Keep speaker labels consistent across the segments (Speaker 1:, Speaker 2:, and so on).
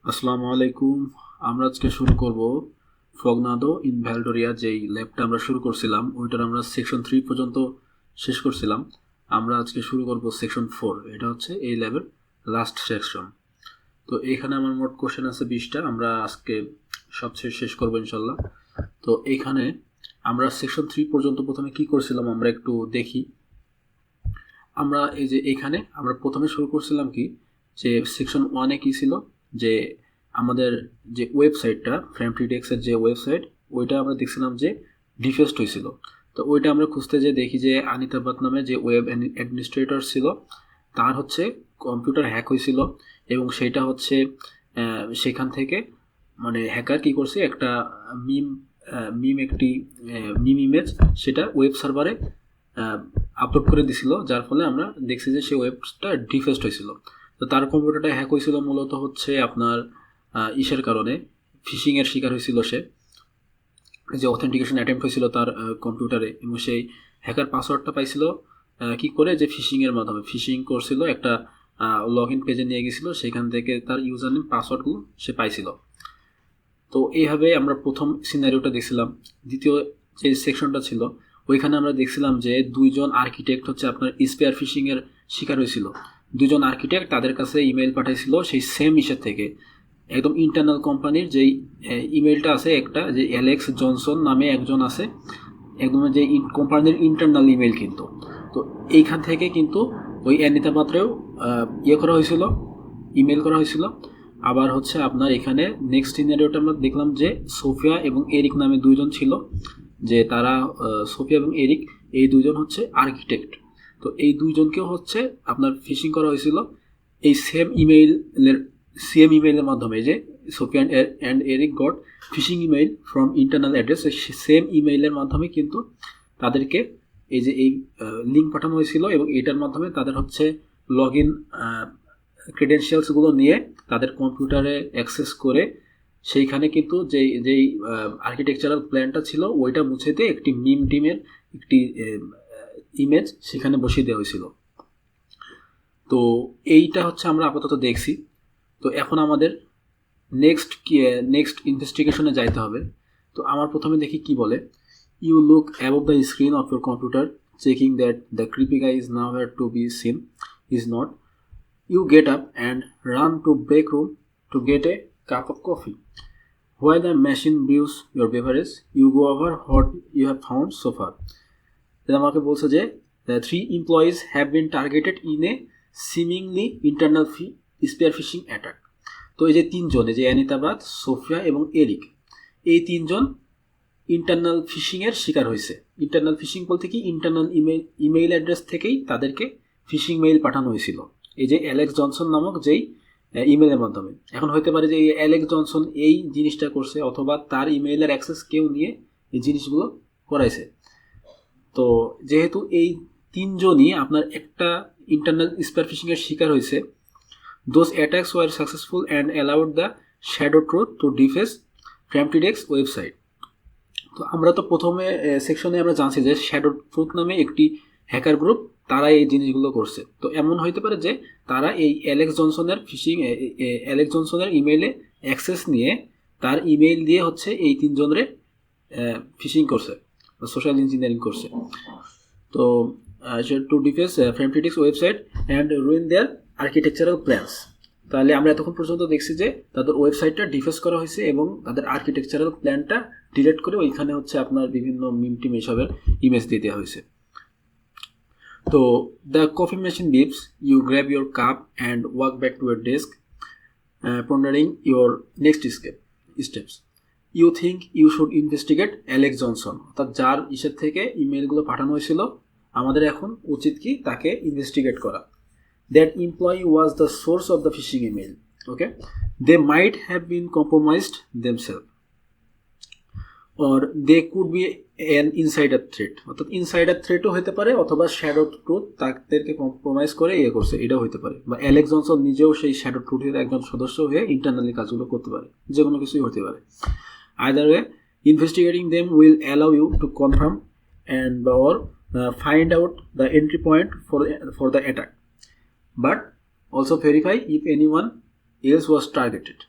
Speaker 1: আসসালামু আলাইকুম। আমরা আজকে শুরু করব ফগনাদো ইন ভ্যালডোরিয়া। যেই ল্যাবটা আমরা শুরু করছিলাম ওইটার আমরা সেকশন 3 পর্যন্ত শেষ করছিলাম। আমরা আজকে শুরু করব সেকশন 4। এটা হচ্ছে এই ল্যাবের লাস্ট সেকশন। তো এখানে আমার মোট কোশ্চেন আছে 20টা। আমরা আজকে সব শেষ করবো ইনশাল্লাহ। তো এইখানে আমরা সেকশন 3 পর্যন্ত প্রথমে কি করছিলাম আমরা একটু দেখি। আমরা এই যে এখানে আমরা প্রথমে শুরু করছিলাম কি, যে সেকশন 1-এ কি ছিল, যে আমাদের যে ওয়েবসাইটটা ফ্রেমটিডেক্সের যে ওয়েবসাইট, ওইটা আমরা দেখছিলাম যে ডিফেস্ট হয়েছিল। তো ওইটা আমরা খুঁজতে যে দেখি যে আনিতাবাদ নামে যে ওয়েব অ্যাডমিনিস্ট্রেটর ছিল তার হচ্ছে কম্পিউটার হ্যাক হয়েছিল, এবং সেটা হচ্ছে সেখান থেকে মানে হ্যাকার কি করছে একটা মিম একটি মিম ইমেজ সেটা ওয়েব সার্ভারে আপলোড করে দিছিল, যার ফলে আমরা দেখছি যে সেই ওয়েবটা ডিফেস্ট হয়েছিল। তো তার কম্পিউটারটা হ্যাক হয়েছিল মূলত হচ্ছে আপনার ইসের কারণে, ফিশিংয়ের শিকার হয়েছিল সে, যে অথেন্টিকেশন অ্যাটেম্প্ট হয়েছিল তার কম্পিউটারে, এবং সেই হ্যাকার পাসওয়ার্ডটা পাইছিল কি করে, যে ফিশিংয়ের মাধ্যমে ফিশিং করছিল, একটা লগ ইন পেজে নিয়ে গেছিলো, সেখান থেকে তার ইউজার নেম পাসওয়ার্ডগুলো সে পাইছিল। তো এইভাবে আমরা প্রথম সিনারিওটা দেখছিলাম। দ্বিতীয় যে সেকশনটা ছিল ওইখানে আমরা দেখছিলাম যে দুইজন আর্কিটেক্ট হচ্ছে আপনার স্পেয়ার ফিশিংয়ের শিকার হয়েছিল। দুজন আর্কিটেক্ট তাদের কাছে ইমেল পাঠাইছিল সেই সেম ইসের থেকে, একদম ইন্টারনাল কোম্পানির যেই ইমেলটা আছে একটা, যে অ্যালেক্স জনসন নামে একজন আছে, একদম যে কোম্পানির ইন্টারনাল ইমেল কিন্তু। তো এইখান থেকে কিন্তু ওই অ্যানিতা পাত্রেও ইয়ে করা হয়েছিল, ইমেল করা হয়েছিল। আবার হচ্ছে আপনার এখানে নেক্সট সিনারিওটা আমরা দেখলাম যে সোফিয়া এবং এরিক নামে দুইজন ছিল, যে তারা সোফিয়া এবং এরিক এই দুজন হচ্ছে আর্কিটেক্ট। তো এই দুইজনকেও হচ্ছে আপনার ফিশিং করা হয়েছিল এই সেম ইমেইলের মাধ্যমে, যে Sophia and Eric got phishing email from internal address. Same ইমেইলের মাধ্যমে কিন্তু তাদেরকে এই যে এই লিঙ্ক পাঠানো হয়েছিল, এবং এটার মাধ্যমে তাদের হচ্ছে লগ ইন ক্রেডেনশিয়ালসগুলো নিয়ে তাদের কম্পিউটারে অ্যাক্সেস করে সেইখানে কিন্তু যেই আর্কিটেকচারাল প্ল্যানটা ছিল ওইটা মুছে দিয়ে একটি মিম টিমের একটি ইমেজ সেখানে বসিয়ে দেওয়া হয়েছিল। তো এইটা হচ্ছে আমরা আপাতত দেখছি। তো এখন আমাদের নেক্সট ইনভেস্টিগেশনে যাইতে হবে। তো আমার প্রথমে দেখি কি বলে। You look above the screen of your computer checking that the creepy guy is nowhere to be seen is not. You get up and run to break room to get a cup of coffee. While the machine brews your beverage, you go over what you have found so far. আমাকে বলছে যে 3 employees have been targeted in a seemingly internal spear phishing attack. তো এই যে তিনজন, এই যে অ্যানিতাবাদ, Sophia এবং এরিক, এই তিনজন ইন্টারনাল ফিশিংয়ের শিকার হয়েছে। ইন্টারনাল ফিশিং বলতে কি, ইন্টারনাল ইমেইল অ্যাড্রেস থেকেই তাদেরকে ফিশিং মেইল পাঠানো হয়েছিল এই যে অ্যালেক্স জনসন নামক যেই ইমেইলের মাধ্যমে। এখন হতে পারে যে এই অ্যালেক্স জনসন এই জিনিসটা করছে, অথবা তার ইমেইলের অ্যাক্সেস কেউ নিয়ে এই জিনিসগুলো করাইছে। তো যেহেতু এই তিনজনই আপনার একটা ইন্টারনাল স্পেয়ার ফিশিংয়ের শিকার হয়েছে, those attacks were successful and allowed the shadow truth to deface Framtidex website. তো আমরা তো প্রথমে সেকশনে আমরা জানছি যে শ্যাডো ট্রুথ নামে একটি হ্যাকার গ্রুপ, তারা এই জিনিসগুলো করছে। তো এমন হইতে পারে যে তারা এই অ্যালেক্স জনসনের ইমেইলে অ্যাক্সেস নিয়ে তার ইমেইল দিয়ে হচ্ছে এই তিনজনের ফিশিং করছে, সোশ্যাল ইঞ্জিনিয়ারিং করছে। তো to defence Framtidex website and ruin their architectural plans. তাহলে আমরা এতক্ষণ পর্যন্ত দেখছি যে তাদের ওয়েবসাইটটা ডিফেন্স করা হয়েছে এবং তাদের আর্কিটেকচারাল প্ল্যানটা ডিলিট করে ওইখানে হচ্ছে আপনার বিভিন্ন মিম টিম এসবের ইমেজ দিয়ে দেওয়া হয়েছে। তো the coffee machine beeps, you grab your cup and walk back to your desk, pondering your next steps. You think you should investigate Alex Johnson, অর্থাৎ যার ইসের থেকে ইমেলগুলো পাঠানো হয়েছিল, আমাদের এখন উচিত কি তাকে ইনভেস্টিগেট করা। That employee was the source of the phishing email. Okay, they might have been compromised themselves, or they could be an insider threat, অর্থাৎ ইনসাইডার থ্রেটও হতে পারে, অথবা শ্যাডো ট্রুথ তাদেরকে কম্প্রোমাইজ করে করছে, এটাও হতে পারে। বা অ্যালেক্স জনসন নিজেও সেই শ্যাডো ট্রুথের একজন সদস্য হয়ে ইন্টারনালি কাজগুলো করতে পারে, যে কোনো কিছুই হতে পারে। Either way, investigating them will allow you to confirm and or find out the entry point for the attack, but also verify if anyone else was targeted.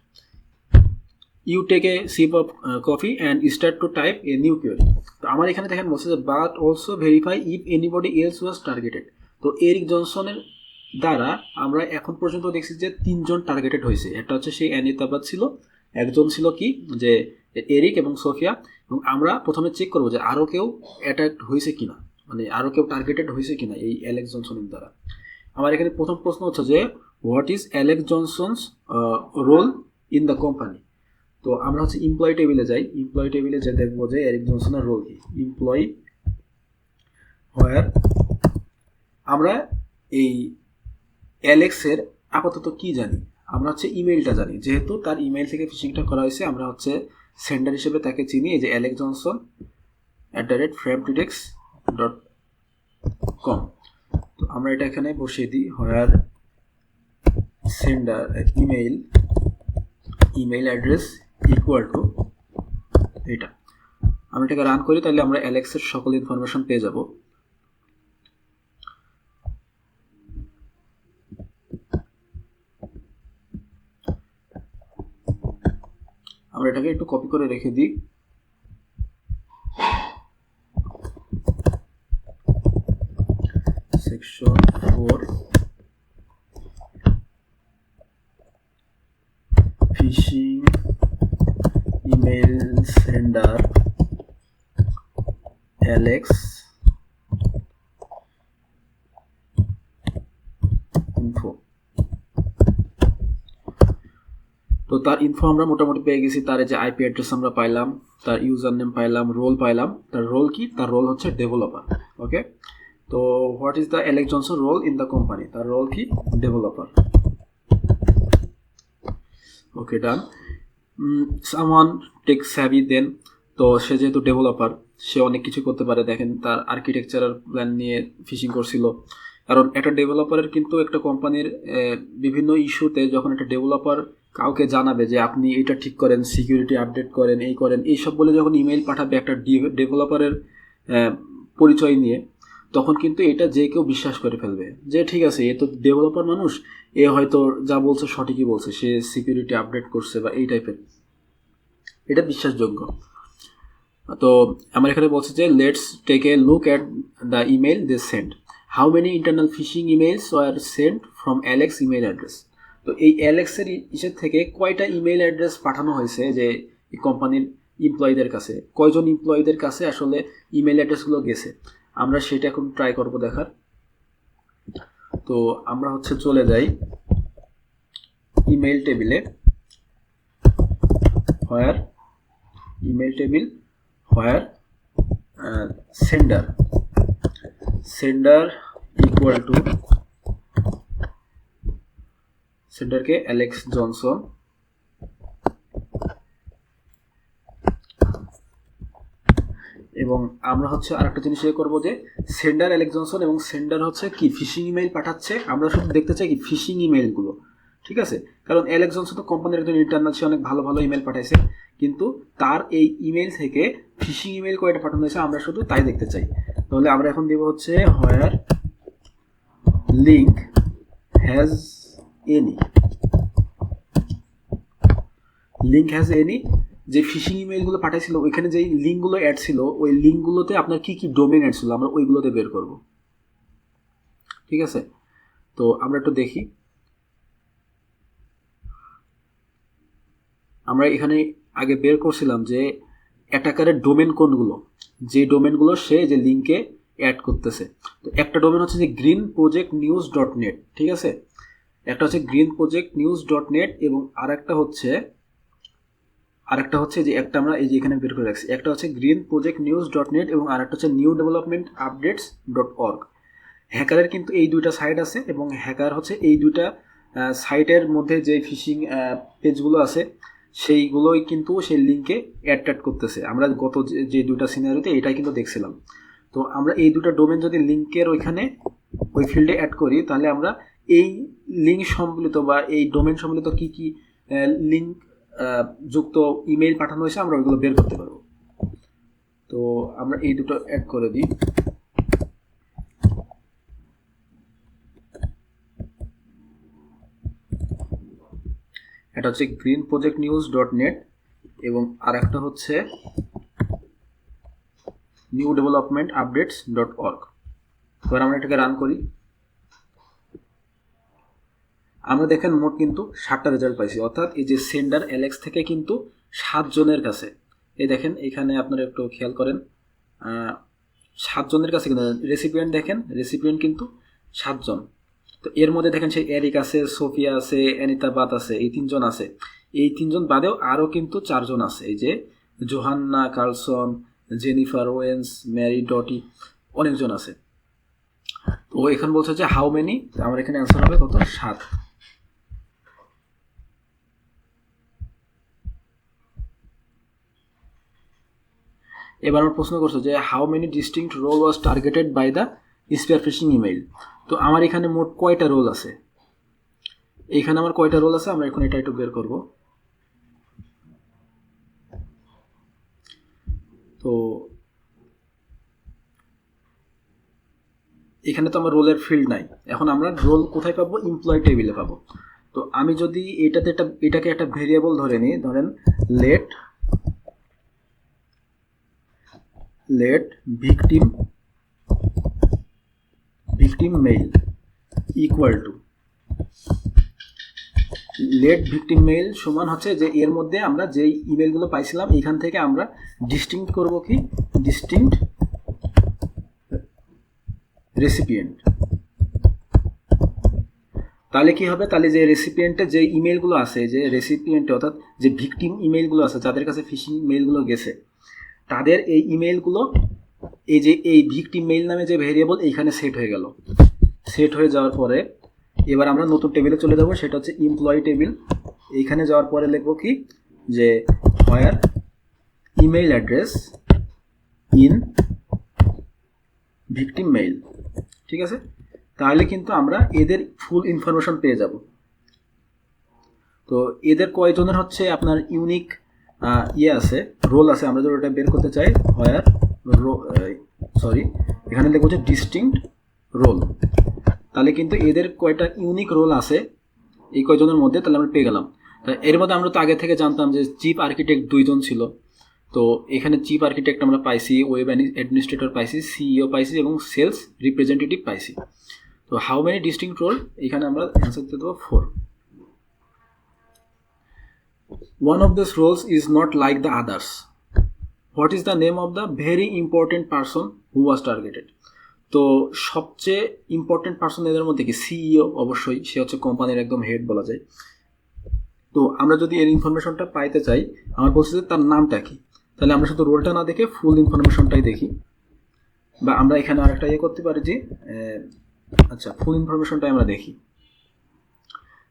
Speaker 1: You take a sip of coffee and start to type a new query. তো আমার এখানে দেখেন বলছে যে but also verify if anybody else was targeted. তো Eric জনসনের দ্বারা আমরা এখন পর্যন্ত দেখছি যে 3জন টার্গেটেড হয়েছে। একটা হচ্ছে সেই অ্যানিতাবাদ ছিল, একজন ছিল কি যে এরিক এবং সোফিয়া, এবং আমরা প্রথমে চেক করবো যে আরও কেউ অ্যাটাক হয়েছে কিনা, মানে আরও কেউ টার্গেটেড হয়েছে কিনা এই অ্যালেক্স জনসনের দ্বারা। আমার এখানে প্রথম প্রশ্ন হচ্ছে যে what is Alex Johnson's role in the company. তো আমরা হচ্ছে এমপ্লয়ি টেবিলে যাই, এমপ্লয়ি টেবিলে যে দেখবো যে এরিক জনসনের রোল কি, এমপ্লয়ি হোয়ার আমরা এই অ্যালেক্সের আপাতত কি জানি, আমরা হচ্ছে ইমেইলটা জানি, যেহেতু তার ইমেইল থেকে ফিশিংটা করা হয়েছে আমরা হচ্ছে সেন্ডার হিসেবে তাকে চিনি, এই যে অ্যালেক্স জনসন @framtdx.com। তো আমরা এটা এখানে বসিয়ে দিই, where sender email address equal to এটা। আমি এটাকে রান করি, তাহলে আমরা অ্যালেক্সের সকল ইনফরমেশন পেয়ে যাব। আমরা এটাকে একটু কপি করে রেখে দিই। Section 4 phishing email sender Alex info. তো তার ইনফো আমরা মোটামুটি পেয়ে গেছি, তার যে আইপি অ্যাড্রেস আমরা পাইলাম, তার ইউজার নেম পাইলাম, রোল পাইলাম। তার রোল কি, তার রোল হচ্ছে ডেভেলপার। ওকে, তো what is the Alex Johnson role in the company, তার রোল কি, developer. Okay, done. Someone tech savvy then, তো সে যেহেতু ডেভেলপার সে অনেক কিছু করতে পারে। দেখেন তার আর্কিটেকচারাল প্ল্যান নিয়ে ফিশিং করছিল, কারণ একটা ডেভেলপারের কিন্তু একটা কোম্পানির বিভিন্ন ইস্যুতে যখন একটা ডেভেলপার কাউকে জানাবে যে আপনি এটা ঠিক করেন, সিকিউরিটি আপডেট করেন, এই করেন, এইসব বলে যখন ইমেইল পাঠাবে একটা ডেভেলপারের পরিচয় নিয়ে, তখন কিন্তু এটা যে কেউ বিশ্বাস করে ফেলবে যে ঠিক আছে এ তো ডেভেলপার মানুষ, এ হয়তো যা বলছে সঠিকই বলছে, সে সিকিউরিটি আপডেট করছে বা এই টাইপের, এটা বিশ্বাসযোগ্য। তো আমার এখানে বলছে যে let's take a look at the email they send, how many internal phishing emails were send from Alex email address. তো এই অ্যালেক্সের ইসের থেকে কয়টা ইমেল অ্যাড্রেস পাঠানো হয়েছে যে এই কোম্পানির এমপ্লয়ীদের কাছে, কয়জন এমপ্লয়ীদের কাছে আসলে ইমেল অ্যাড্রেসগুলো গেছে, আমরা সেটা এখন ট্রাই করব দেখার। তো আমরা হচ্ছে চলে যাই ইমেল টেবিলে, where email table where sender equal to সেন্ডারকে অ্যালেক্স জনসন, এবং আমরা হচ্ছে আরেকটা জিনিস ইয়ে করবো যে সেন্ডার অ্যালেক্স জনসন এবং সেন্ডার হচ্ছে কি ফিশিং ইমেইল পাঠাচ্ছে, আমরা শুধু দেখতে চাই কি ফিশিং ইমেইলগুলো, ঠিক আছে। কারণ অ্যালেক্স জনসন তো কোম্পানির একজন ইন্টারনাল, সে অনেক ভালো ভালো ইমেল পাঠাইছে, কিন্তু তার এই ইমেল থেকে ফিশিং ইমেল কয়টা পাঠানো হয়েছে আমরা শুধু তাই দেখতে চাই। তাহলে আমরা এখন দেব হচ্ছে হোয়ার লিঙ্ক হ্যাজ এনি, যে ফিশিং ইমেইলগুলো পাঠাইছিল ওইখানে যেই লিঙ্কগুলো অ্যাড ছিল ওই লিঙ্কগুলোতে আপনার কি কি ডোমেন অ্যাড ছিল আমরা ওইগুলোতে বের করব, ঠিক আছে। তো আমরা একটু দেখি, আমরা এখানে আগে বের করছিলাম যে অ্যাটাকারের ডোমেন কোনগুলো, যে ডোমেনগুলো সে যে লিঙ্কে অ্যাড করতেছে। তো একটা ডোমেন হচ্ছে যে greenprojectnews.net, ঠিক আছে, একটা হচ্ছে greenprojectnews.net, এবং আরেকটা হচ্ছে যে একটা আমরা এই যে এখানে বের করে রাখছি, একটা হচ্ছে greenprojectnews.net এবং আরেকটা হচ্ছে newdevelopmentupdates.org। হ্যাকারের কিন্তু এই দুইটা সাইট আছে, এবং হ্যাকার হচ্ছে এই দুইটা সাইটের মধ্যে যে ফিশিং পেজগুলো আছে সেইগুলোই কিন্তু সেই লিঙ্কে অ্যাড করতেছে। আমরা গত যে দুইটা সিনারিওতে এটাই কিন্তু দেখছিলাম। তো আমরা এই দুটো ডোমেন যদি লিঙ্কের ওইখানে ওই ফিল্ডে অ্যাড করি, তাহলে আমরা এই লিঙ্ক সম্বলিত বা এই ডোমেন সম্বলিত কি কি লিঙ্ক যুক্ত ইমেইল পাঠানো হয়েছে আমরা ওইগুলো বের করতে পারবো। তো আমরা এই দুটো অ্যাড করে দিই। এটা হচ্ছে greenprojectnews.net এবং আরেকটা হচ্ছে নিউ ডেভেলপমেন্ট আপডেটস .org। এবার আমরা এটাকে রান করি। আমরা দেখেন মোট কিন্তু 7টা রেজাল্ট পাইছি, অর্থাৎ এই যে সেন্ডার অ্যালেক্স থেকে কিন্তু 7 জনের কাছে, এই দেখেন এখানে আপনারা একটু খেয়াল করেন 7 জনের কাছে কিন্তু রেসিপিয়েন্ট, দেখেন রেসিপিয়েন্ট কিন্তু 7 জন। তো এর মধ্যে দেখেন সেই এরিক আছে, সোফিয়া আছে, অ্যানিতা বাত আছে, এই 3 জন আছে। এই 3 জন বাদেও আরও কিন্তু 4 জন আছে, এই যে জোহান্না কার্লসন, জেনিফার ওয়েন্স, ম্যারি ডটি, অনেকজন আছে। তো এখানে বলছে যে হাউ মেনি, আমার এখানে অ্যান্সার হবে কত, 7। এবার আমার প্রশ্ন করছো যে how many distinct role was targeted by the spear phishing email. তো আমার এখানে মোট কয়টা রোল আছে, এইখানে আমার কয়টা রোল আছে আমরা এখন এটা একটু বের করব। তো এখানে তো আমার রোলের ফিল্ড নাই, এখন আমরা রোল কোথায় পাবো, এমপ্লয় টেবিলে পাবো। তো আমি যদি এটাকে একটা ভেরিয়েবল ধরে নিই, ধরেন let victim mail equal to let victim mail সমান হচ্ছে যে এর মধ্যে আমরা যেই ইমেলগুলো পাইছিলাম এখান থেকে আমরা ডিস্টিংক্ট করব কি, ডিস্টিংক্ট রেসিপিয়েন্ট। তাহলে কি হবে, তাহলে যে রেসিপিয়েন্টে যে ইমেলগুলো আছে, যে রেসিপিয়েন্টে অর্থাৎ যে ভিকটিম ইমেলগুলো আছে, যাদের কাছে ফিশিং মেইলগুলো গেছে, তাদের এই ইমেলগুলো এই যে এই ভিকটিম মেইল নামে যে ভেরিয়েবল এইখানে সেট হয়ে গেল। সেট হয়ে যাওয়ার পরে এবার আমরা নতুন টেবিলে চলে যাব, সেটা হচ্ছে এমপ্লয়ি টেবিল। এইখানে যাওয়ার পরে লিখবো কি, যে where email address in victim mail. ঠিক আছে, তাহলে কিন্তু আমরা এদের ফুল ইনফরমেশন পেয়ে যাব। তো এদের কয়জনের হচ্ছে আপনার ইউনিক আছে, রোল আছে, আমরা যদি ওটা বের করতে চাই, হোয়ার এখানে দেখবো যে ডিস্টিংক্ট রোল, তাহলে কিন্তু এদের কয়টা ইউনিক রোল আছে এই কয়জনের মধ্যে, তাহলে আমরা পেয়ে গেলাম। এর মধ্যে আমরা তো আগে থেকে জানতাম যে চিফ আর্কিটেক্ট 2 জন ছিল। তো এখানে চিফ আর্কিটেক্ট আমরা পাইছি, ওয়েব অ্যাডমিনিস্ট্রেটর পাইছি, সিইও পাইছি এবং সেলস রিপ্রেজেন্টেটিভ পাইছি। তো হাউ মেনি ডিস্টিংক্ট রোল, এখানে আমরা অ্যান্সার দিতে দেবো 4। One of these roles is not like the others. What is the name of the very important person who was targeted? তো সবচেয়ে ইম্পর্টেন্ট পার্সন এদের মধ্যে কি, সিইও, অবশ্যই সে হচ্ছে কোম্পানির একদম হেড বলা যায়। তো আমরা যদি এর ইনফরমেশনটা পাইতে চাই, আমার বলছে যে তার নামটা কি, তাহলে আমরা শুধু রোলটা না দেখে ফুল ইনফরমেশনটাই দেখি। বা আমরা এখানে আরেকটা করতে পারি যে আচ্ছা ফুল ইনফরমেশনটাই আমরা দেখি।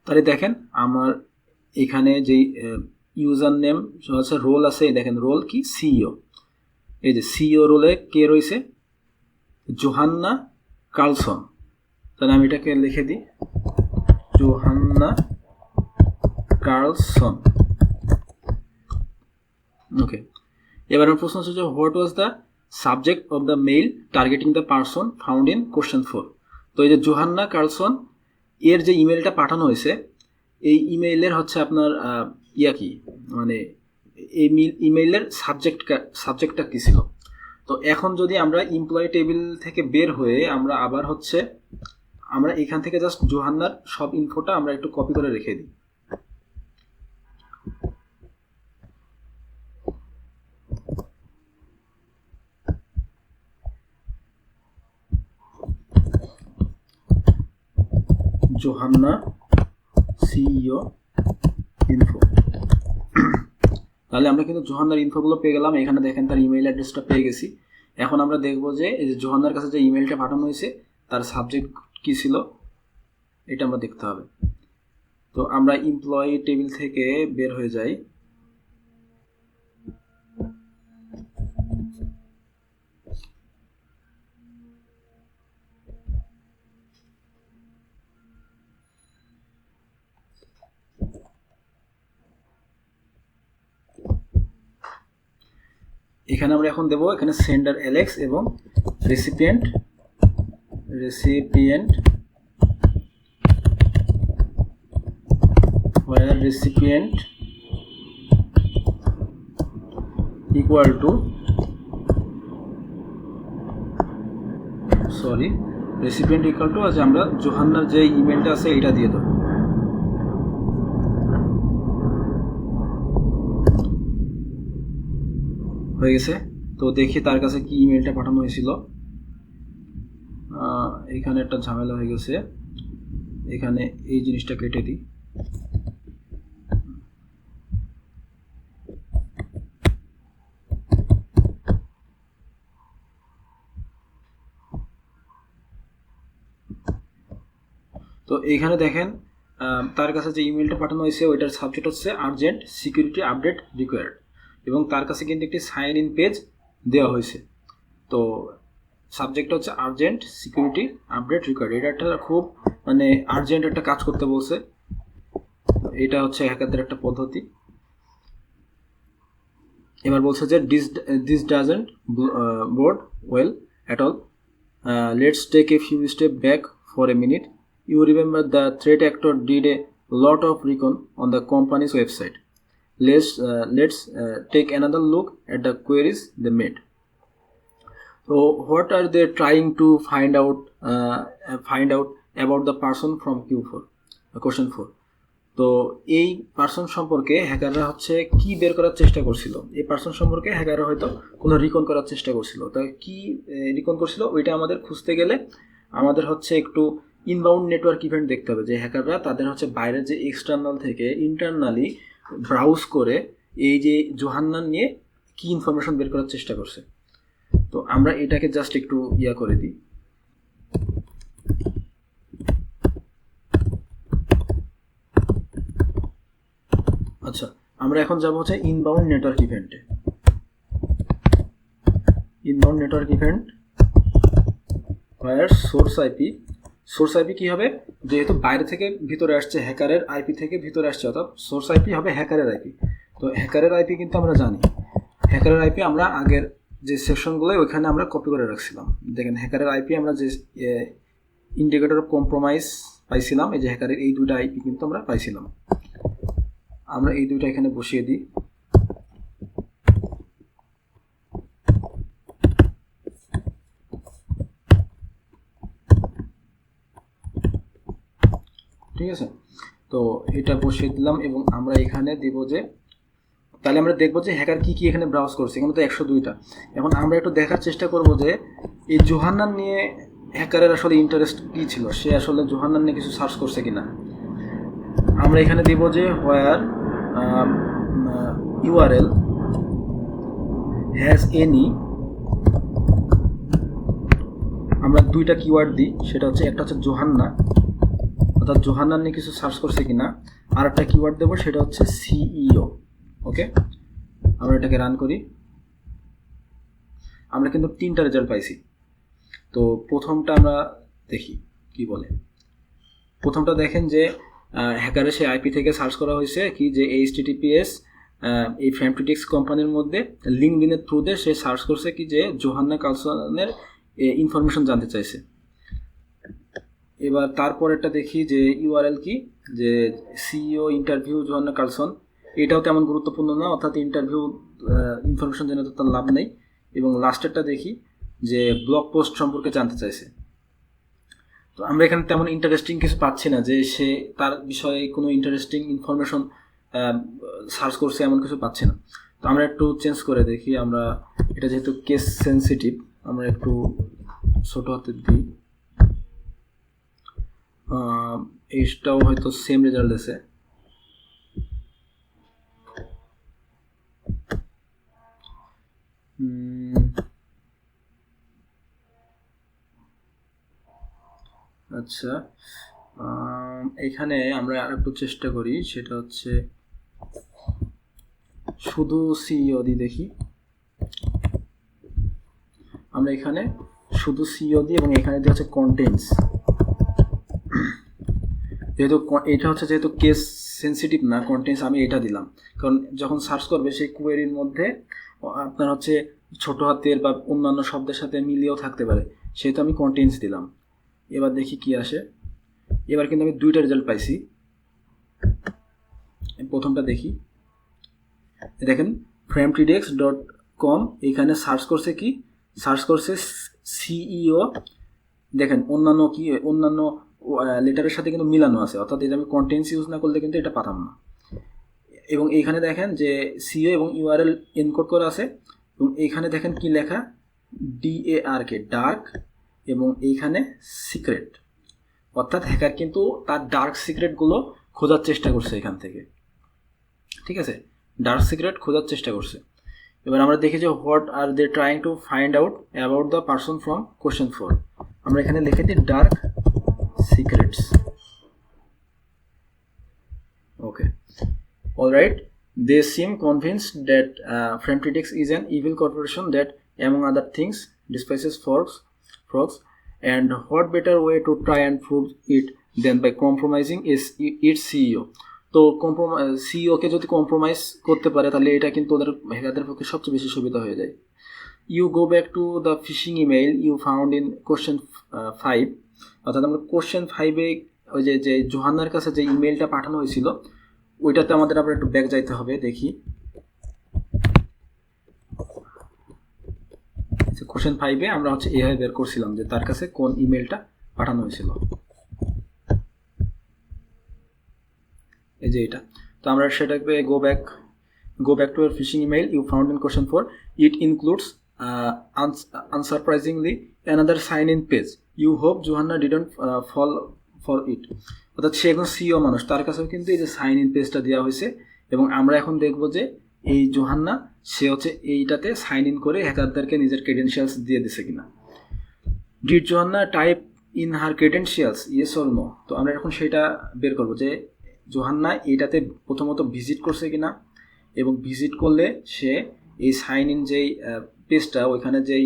Speaker 1: তাহলে দেখেন আমার এখানে যেই ইউজার নেম হচ্ছে রোল আছে, দেখেন রোল কি, সিইও। এই যে সিইও রোলে কে রয়েছে, জোহান্না কার্লসন। তাহলে আমি এটাকে লিখে দিই, জোহান্না কার্লসন। ওকে, এবার আমার প্রশ্ন হচ্ছে যে what was the subject of the mail targeting the person found in question 4। তো এই যে জোহান্না কার্লসন এর যে ইমেলটা পাঠানো হয়েছে, এই ইমেইলের হচ্ছে আপনার কি মানে এই ইমেইলের সাবজেক্টটা কী ছিল। তো এখন যদি আমরা এমপ্লয়ি টেবিল থেকে বের হয়ে আমরা আবার হচ্ছে আমরা এখান থেকে জাস্ট জোহান্নার সব ইনফোটা আমরা একটু কপি করে রেখে দিই। জোহান্না সিইও ইনফো, তাহলে আমরা কিন্তু জোহান্নার ইনফোগুলো পেয়ে গেলাম। এখানে দেখেন তার ইমেইল অ্যাড্রেসটা পেয়ে গেছি। এখন আমরা দেখব যে এই যে জোহান্নার কাছে যে ইমেইলটা পাঠানো হয়েছে তার সাবজেক্ট কী ছিল, এটা আমরা দেখতে হবে। তো আমরা এমপ্লয়ি টেবিল থেকে বের হয়ে যাই। এখানে আমরা এখন দেব এখানে সেন্ডার অ্যালেক্স এবং recipient where recipient equal to recipient equal to আজ আমরা জোহান্নার যে ইমেলটা আছে এটা দিয়ে দেবো। হয়ে গেছে। তো দেখি তার কাছে কি ইমেলটা পাঠানো হয়েছিল। এখানে একটা ঝামেলা হয়ে গেছে, এখানে এই জিনিসটা কেটে দিই। তো এইখানে দেখেন তার কাছে যে ইমেলটা পাঠানো হয়েছে ওইটার সাবজেক্ট হচ্ছে আর্জেন্ট সিকিউরিটি আপডেট রিকোয়ার্ড, এবং তার কাছে কিন্তু একটি সাইন ইন পেজ দেওয়া হয়েছে। তো সাবজেক্ট হচ্ছে আর্জেন্ট সিকিউরিটি আপডেট রিকোয়ার্ড, এটা একটা খুব মানে আর্জেন্ট একটা কাজ করতে বলছে। এটা হচ্ছে হ্যাকারদের একটা পদ্ধতি। এবার বলছে যে this doesn't bode well at all, let's take a few step back for a minute. You remember the threat actor did a lot of recon on the company's website. Let's take another look at the queries they made. So what are they trying to find out about the person from Q4? Question 4. তো এই person সম্পর্কে হ্যাকাররা হচ্ছে কি বের করার চেষ্টা করছিল, এই পার্সন সম্পর্কে হ্যাকাররা হয়তো কোনো রিকন করার চেষ্টা করছিল। তা কি রিকন করছিল ওইটা আমাদের খুঁজতে গেলে আমাদের হচ্ছে একটু ইনবাউন্ড নেটওয়ার্ক ইভেন্ট দেখতে হবে, যে হ্যাকাররা তাদের হচ্ছে বাইরের যে এক্সটার্নাল থেকে ইন্টারনালি ব্রাউজ করে এই যে জোহান্নার নিয়ে কি ইনফরমেশন বের করার চেষ্টা করছে। তো আমরা এটাকে জাস্ট একটু করে দিই। আচ্ছা, আমরা এখন যাব হচ্ছে ইনবাউন্ড নেটওয়ার্ক ইভেন্টে। Inbound network event where source IP কি হবে, যেহেতু বাইরে থেকে ভিতরে আসছে, হ্যাকারের আইপি থেকে ভিতরে আসছে, অর্থাৎ সোর্স আইপি হবে হ্যাকারের আইপি। তো হ্যাকারের আইপি কিন্তু আমরা জানি, হ্যাকারের আইপি আমরা আগের যে সেকশনগুলো ওইখানে আমরা কপি করে রাখছিলাম। দেখেন হ্যাকারের আইপি আমরা যে ইন্ডিকেটর অফ কম্প্রোমাইজ পাইছিলাম, এই যে হ্যাকারের এই দুইটা আইপি কিন্তু আমরা পাইছিলাম। আমরা এই দুইটা এখানে বসিয়ে দিই। ঠিক আছে, তো এটা বসিয়ে দিলাম এবং আমরা এখানে দিব যে, তাহলে আমরা দেখবো যে হ্যাকার কি কি এখানে ব্রাউজ করছে। এখানে তো 102টা। এখন আমরা একটু দেখার চেষ্টা করব যে এই জোহান্নার নিয়ে হ্যাকারের আসলে ইন্টারেস্ট কী ছিল, সে আসলে জোহান্নার নিয়ে কিছু সার্চ করছে কিনা। আমরা এখানে দিব যে হোয়ার ইউআরএল হ্যাজ এনি, আমরা দুইটা কিওয়ার্ড দিই, সেটা হচ্ছে একটা হচ্ছে জোহান্না, অর্থাৎ জোহান্নার নিয়ে কিছু সার্চ করছে কিনা, আর একটা কিওয়ার্ড দেবো সেটা হচ্ছে সিইও। ওকে, আমরা এটাকে রান করি। আমরা কিন্তু 3টা রেজাল্ট পাইছি। তো প্রথমটা আমরা দেখি কি বলে। প্রথমটা দেখেন যে হ্যাকারের সেই আইপি থেকে সার্চ করা হয়েছে কি, যে HTTPS এই ফ্যামটিটিক্স কোম্পানির মধ্যে লিঙ্কডিনের থ্রুতে সে সার্চ করছে কি, যে জোহান্না কার্লসনের ইনফরমেশন জানতে চাইছে। এবার তারপরেরটা দেখি যে ইউআরএল কি, যে সিইও ইন্টারভিউ জোহান্না কার্লসন, এটাও তেমন গুরুত্বপূর্ণ না, অর্থাৎ ইন্টারভিউ ইনফরমেশন জেনে তো তার লাভ নেই। এবং লাস্টেরটা দেখি যে ব্লগ পোস্ট সম্পর্কে জানতে চাইছে। তো আমরা এখানে তেমন ইন্টারেস্টিং কিছু পাচ্ছি না, যে সে তার বিষয়ে কোনো ইন্টারেস্টিং ইনফরমেশন সার্চ করছে এমন কিছু পাচ্ছি না। তো আমরা একটু চেঞ্জ করে দেখি। আমরা এটা যেহেতু কেস সেন্সিটিভ, আমরা একটু ছোট হাতে দিই। এইটাও হয়তো সেম রেজাল্ট আছে। আচ্ছা, এখানে আমরা আর একটু চেষ্টা করি, সেটা হচ্ছে শুধু সিইও দিয়ে দেখি। আমরা এখানে শুধু সিইও দিই এবং এখানে দিয়ে হচ্ছে কন্টেন্টস, যেহেতু এটা হচ্ছে যেহেতু কেস সেন্সিটিভ না, কন্টেন্টস আমি এটা দিলাম, কারণ যখন সার্চ করবে সেই কোয়েরির মধ্যে আপনার হচ্ছে ছোট হাতের বা অন্যান্য শব্দের সাথে মিলিয়েও থাকতে পারে, সেহেতু আমি কন্টেন্টস দিলাম। এবার দেখি কি আসে। এবার কিন্তু আমি 2টা রেজাল্ট পাইছি। প্রথমটা দেখি, দেখেন ফ্রেমটিডেক্স ডট কম, এখানে সার্চ করছে কি, সার্চ করছে সিইও। দেখেন অন্যান্য লেটারের সাথে কিন্তু মিলানো আছে, অর্থাৎ এটা আমি কন্টেন্টস ইউজ না করলে কিন্তু এটা পাতাম না। এবং এইখানে দেখেন যে সিইও এবং ইউআরএল এনকোড করা আছে, এবং এইখানে দেখেন কি লেখা, DARK ডার্ক, এবং এইখানে সিক্রেট, অর্থাৎ হ্যাকার কিন্তু তার ডার্ক সিক্রেটগুলো খোঁজার চেষ্টা করছে এখান থেকে, ঠিক আছে, ডার্ক সিক্রেট খোঁজার চেষ্টা করছে। এবার আমরা দেখি যে what are they trying to find out about the person from question 4। আমরা এখানে লিখে দিই dark secrets. Okay, alright, they seem convinced that Femtrex is an evil corporation that, among other things, despises frogs, and what better way to try and prove it than by compromising its CEO. তো সিইওকে যদি compromise করতে পারে তাহলে এটা কিন্তু ওদের হ্যাকারদের পক্ষে সবচেয়ে বেশি সুবিধা হয়ে যায়। You go back to the phishing email you found in question 5, অর্থাৎ আমরা কোশ্চেন 5-এ ওই যে জোহান্নার কাছে যে ইমেইলটা পাঠানো হয়েছিল ওইটাতে আমাদের আবার একটু ব্যাক যাইতে হবে। দেখি কোশ্চেন 5-এ আমরা হচ্ছে এভাবে বের করছিলাম যে তার কাছে কোন ইমেইলটা পাঠানো হয়েছিল, এই যে এটা। তো আমরা সেটাকে go back to your phishing email you found in question 4, it includes unsurprisingly another sign in page, you hope Johanna didn't fall for it. অর্থাৎ সে একজন সিইও মানুষ, তার কাছেও কিন্তু এই যে সাইন ইন পেজটা দেওয়া হয়েছে, এবং আমরা এখন দেখব যে এই জোহান্না সে হচ্ছে এইটাতে সাইন ইন করে হ্যাকারদেরকে নিজের ক্রেডেনশিয়ালস দিয়ে দিছে কিনা। Did Johanna type in her credentials, yes or no. তো আমরা এখন সেটা বের করবো যে জোহান্না এইটাতে প্রথমত ভিজিট করছে কিনা, এবং ভিজিট করলে সে এই সাইন ইন যেই পেজটা ওইখানে যেই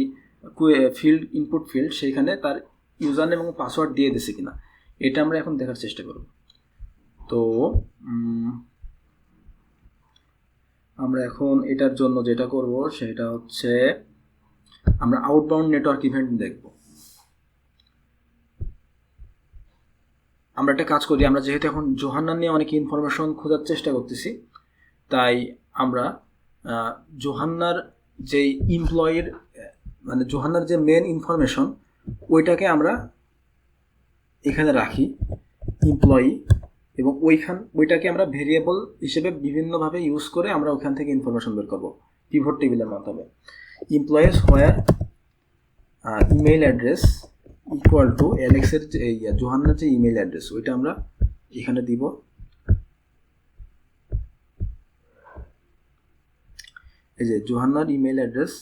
Speaker 1: ফিল্ড ইনপুট ফিল্ড সেইখানে তার ইউজার নেম এবং পাসওয়ার্ড দিয়ে দিছে কিনা, এটা আমরা এখন দেখার চেষ্টা করব। তো আমরা এখন এটার জন্য যেটা করব সেটা হচ্ছে আমরা আউটবাউন্ড নেটওয়ার্ক ইভেন্ট দেখব। আমরা একটা কাজ করি, আমরা যেহেতু এখন জোহান্না নিয়ে অনেক ইনফরমেশন খোঁজার চেষ্টা করতেছি, তাই আমরা জোহান্নার যেই এমপ্লয়ির মানে জোহান্নার যে মেন ইনফরমেশন ওইটাকে আমরা এখানে রাখি এমপ্লয়ি, এবং ওইটাকে আমরা ভেরিয়েবল হিসেবে বিভিন্নভাবে ইউজ করে আমরা ওখান থেকে ইনফরমেশন বের করবো পিভট টেবিলের মাধ্যমে। Employees where email address equal to অ্যালেক্সের যে জোহান্নার যে ইমেইল অ্যাড্রেস ওইটা আমরা এখানে দিব। এই যে জোহান্নার ইমেইল অ্যাড্রেস,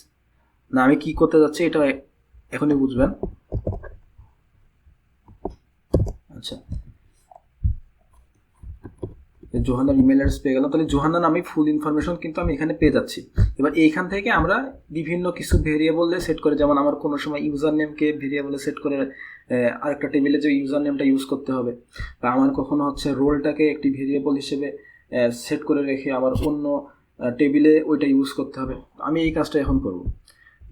Speaker 1: না আমি কি করতে যাচ্ছি এটা এখনই বুঝবেন। আচ্ছা, জোহান্নার ইমেইল অ্যাড্রেস পেয়ে গেলাম, তাহলে জোহান্না নামে ফুল ইনফরমেশন কিন্তু আমি এখানে পেয়ে যাচ্ছি। এবার এইখান থেকে আমরা বিভিন্ন কিছু ভেরিয়েবলে সেট করে, যেমন আমার কোনো সময় ইউজার নেমকে ভেরিয়েবলে সেট করে আরেকটা টেবিলে যে ইউজার নেমটা ইউজ করতে হবে, বা আমার কখনো হচ্ছে রোলটাকে একটি ভেরিয়েবল হিসেবে সেট করে রেখে আবার অন্য টেবিলে ওইটা ইউজ করতে হবে। আমি এই কাজটা এখন করব।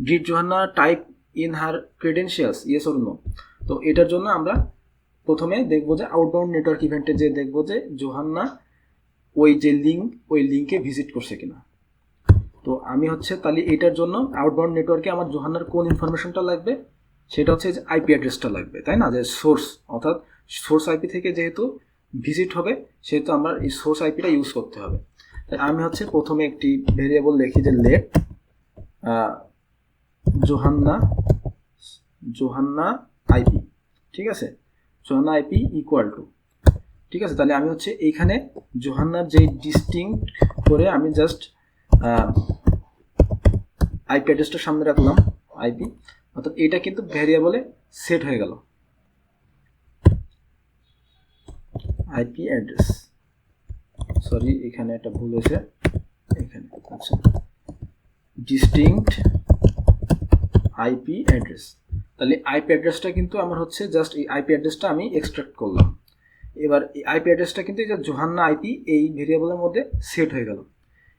Speaker 1: Did Johanna type in her credentials, yes or no. তো এটার জন্য আমরা প্রথমে দেখবো যে আউটবাউন্ড নেটওয়ার্ক ইভেন্টে যে দেখবো যে জোহান্না ওই যে ওই লিঙ্কে ভিজিট করছে কিনা। তো আমি হচ্ছে তাহলে এটার জন্য আউটবাউন্ড নেটওয়ার্কে আমার জোহান্নার কোন ইনফরমেশনটা লাগবে, সেটা হচ্ছে যে আইপি অ্যাড্রেসটা লাগবে, তাই না, যে সোর্স, অর্থাৎ সোর্স আইপি থেকে যেহেতু ভিজিট হবে সেহেতু আমার এই সোর্স আইপিটা ইউজ করতে হবে। তাই আমি হচ্ছে প্রথমে একটি ভেরিয়েবল লিখি যে লেট জোহান্না আইপি, ঠিক আছে, জোহান্না আইপি ইকুয়াল টু, ঠিক আছে। তাহলে আমি হচ্ছে এইখানে জোহান্নার যেই ডিস্টিংক্ট করে আমি জাস্ট আইপি অ্যাড্রেসটা সামনে রাখলাম আইপি, অর্থাৎ এটা কিন্তু ভ্যারিয়েবলে সেট হয়ে গেল আইপি অ্যাড্রেস। সরি, এখানে একটা ভুল হয়েছে এখানে। আচ্ছা, ডিস্টিংক্ট আইপি অ্যাড্রেস, তাহলে আইপি অ্যাড্রেসটা কিন্তু আমার হচ্ছে জাস্ট এই আইপি অ্যাড্রেসটা আমি এক্সট্রাক্ট করলাম। এবার এই আইপি অ্যাড্রেসটা কিন্তু এই যে জোহান্না আইপি এই ভেরিয়েবলের মধ্যে সেট হয়ে গেল।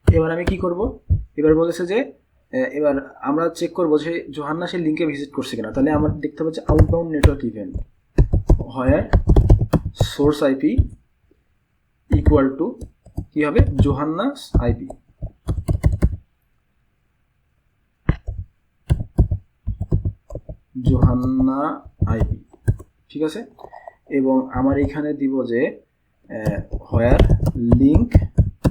Speaker 1: এবার আমি কি করব, এবার বলেছে যে এবার আমরা চেক করবো যে জোহান্না সেই লিঙ্কে ভিজিট করছে কিনা। তাহলে আমার দেখতে পাচ্ছি outbound network event where source IP equal to কি হবে, জোহান্নাস আইপি। জোহান্না আইপি, ঠিক আছে। এবং আমার এখানে দিব যে হোয়ার লিঙ্ক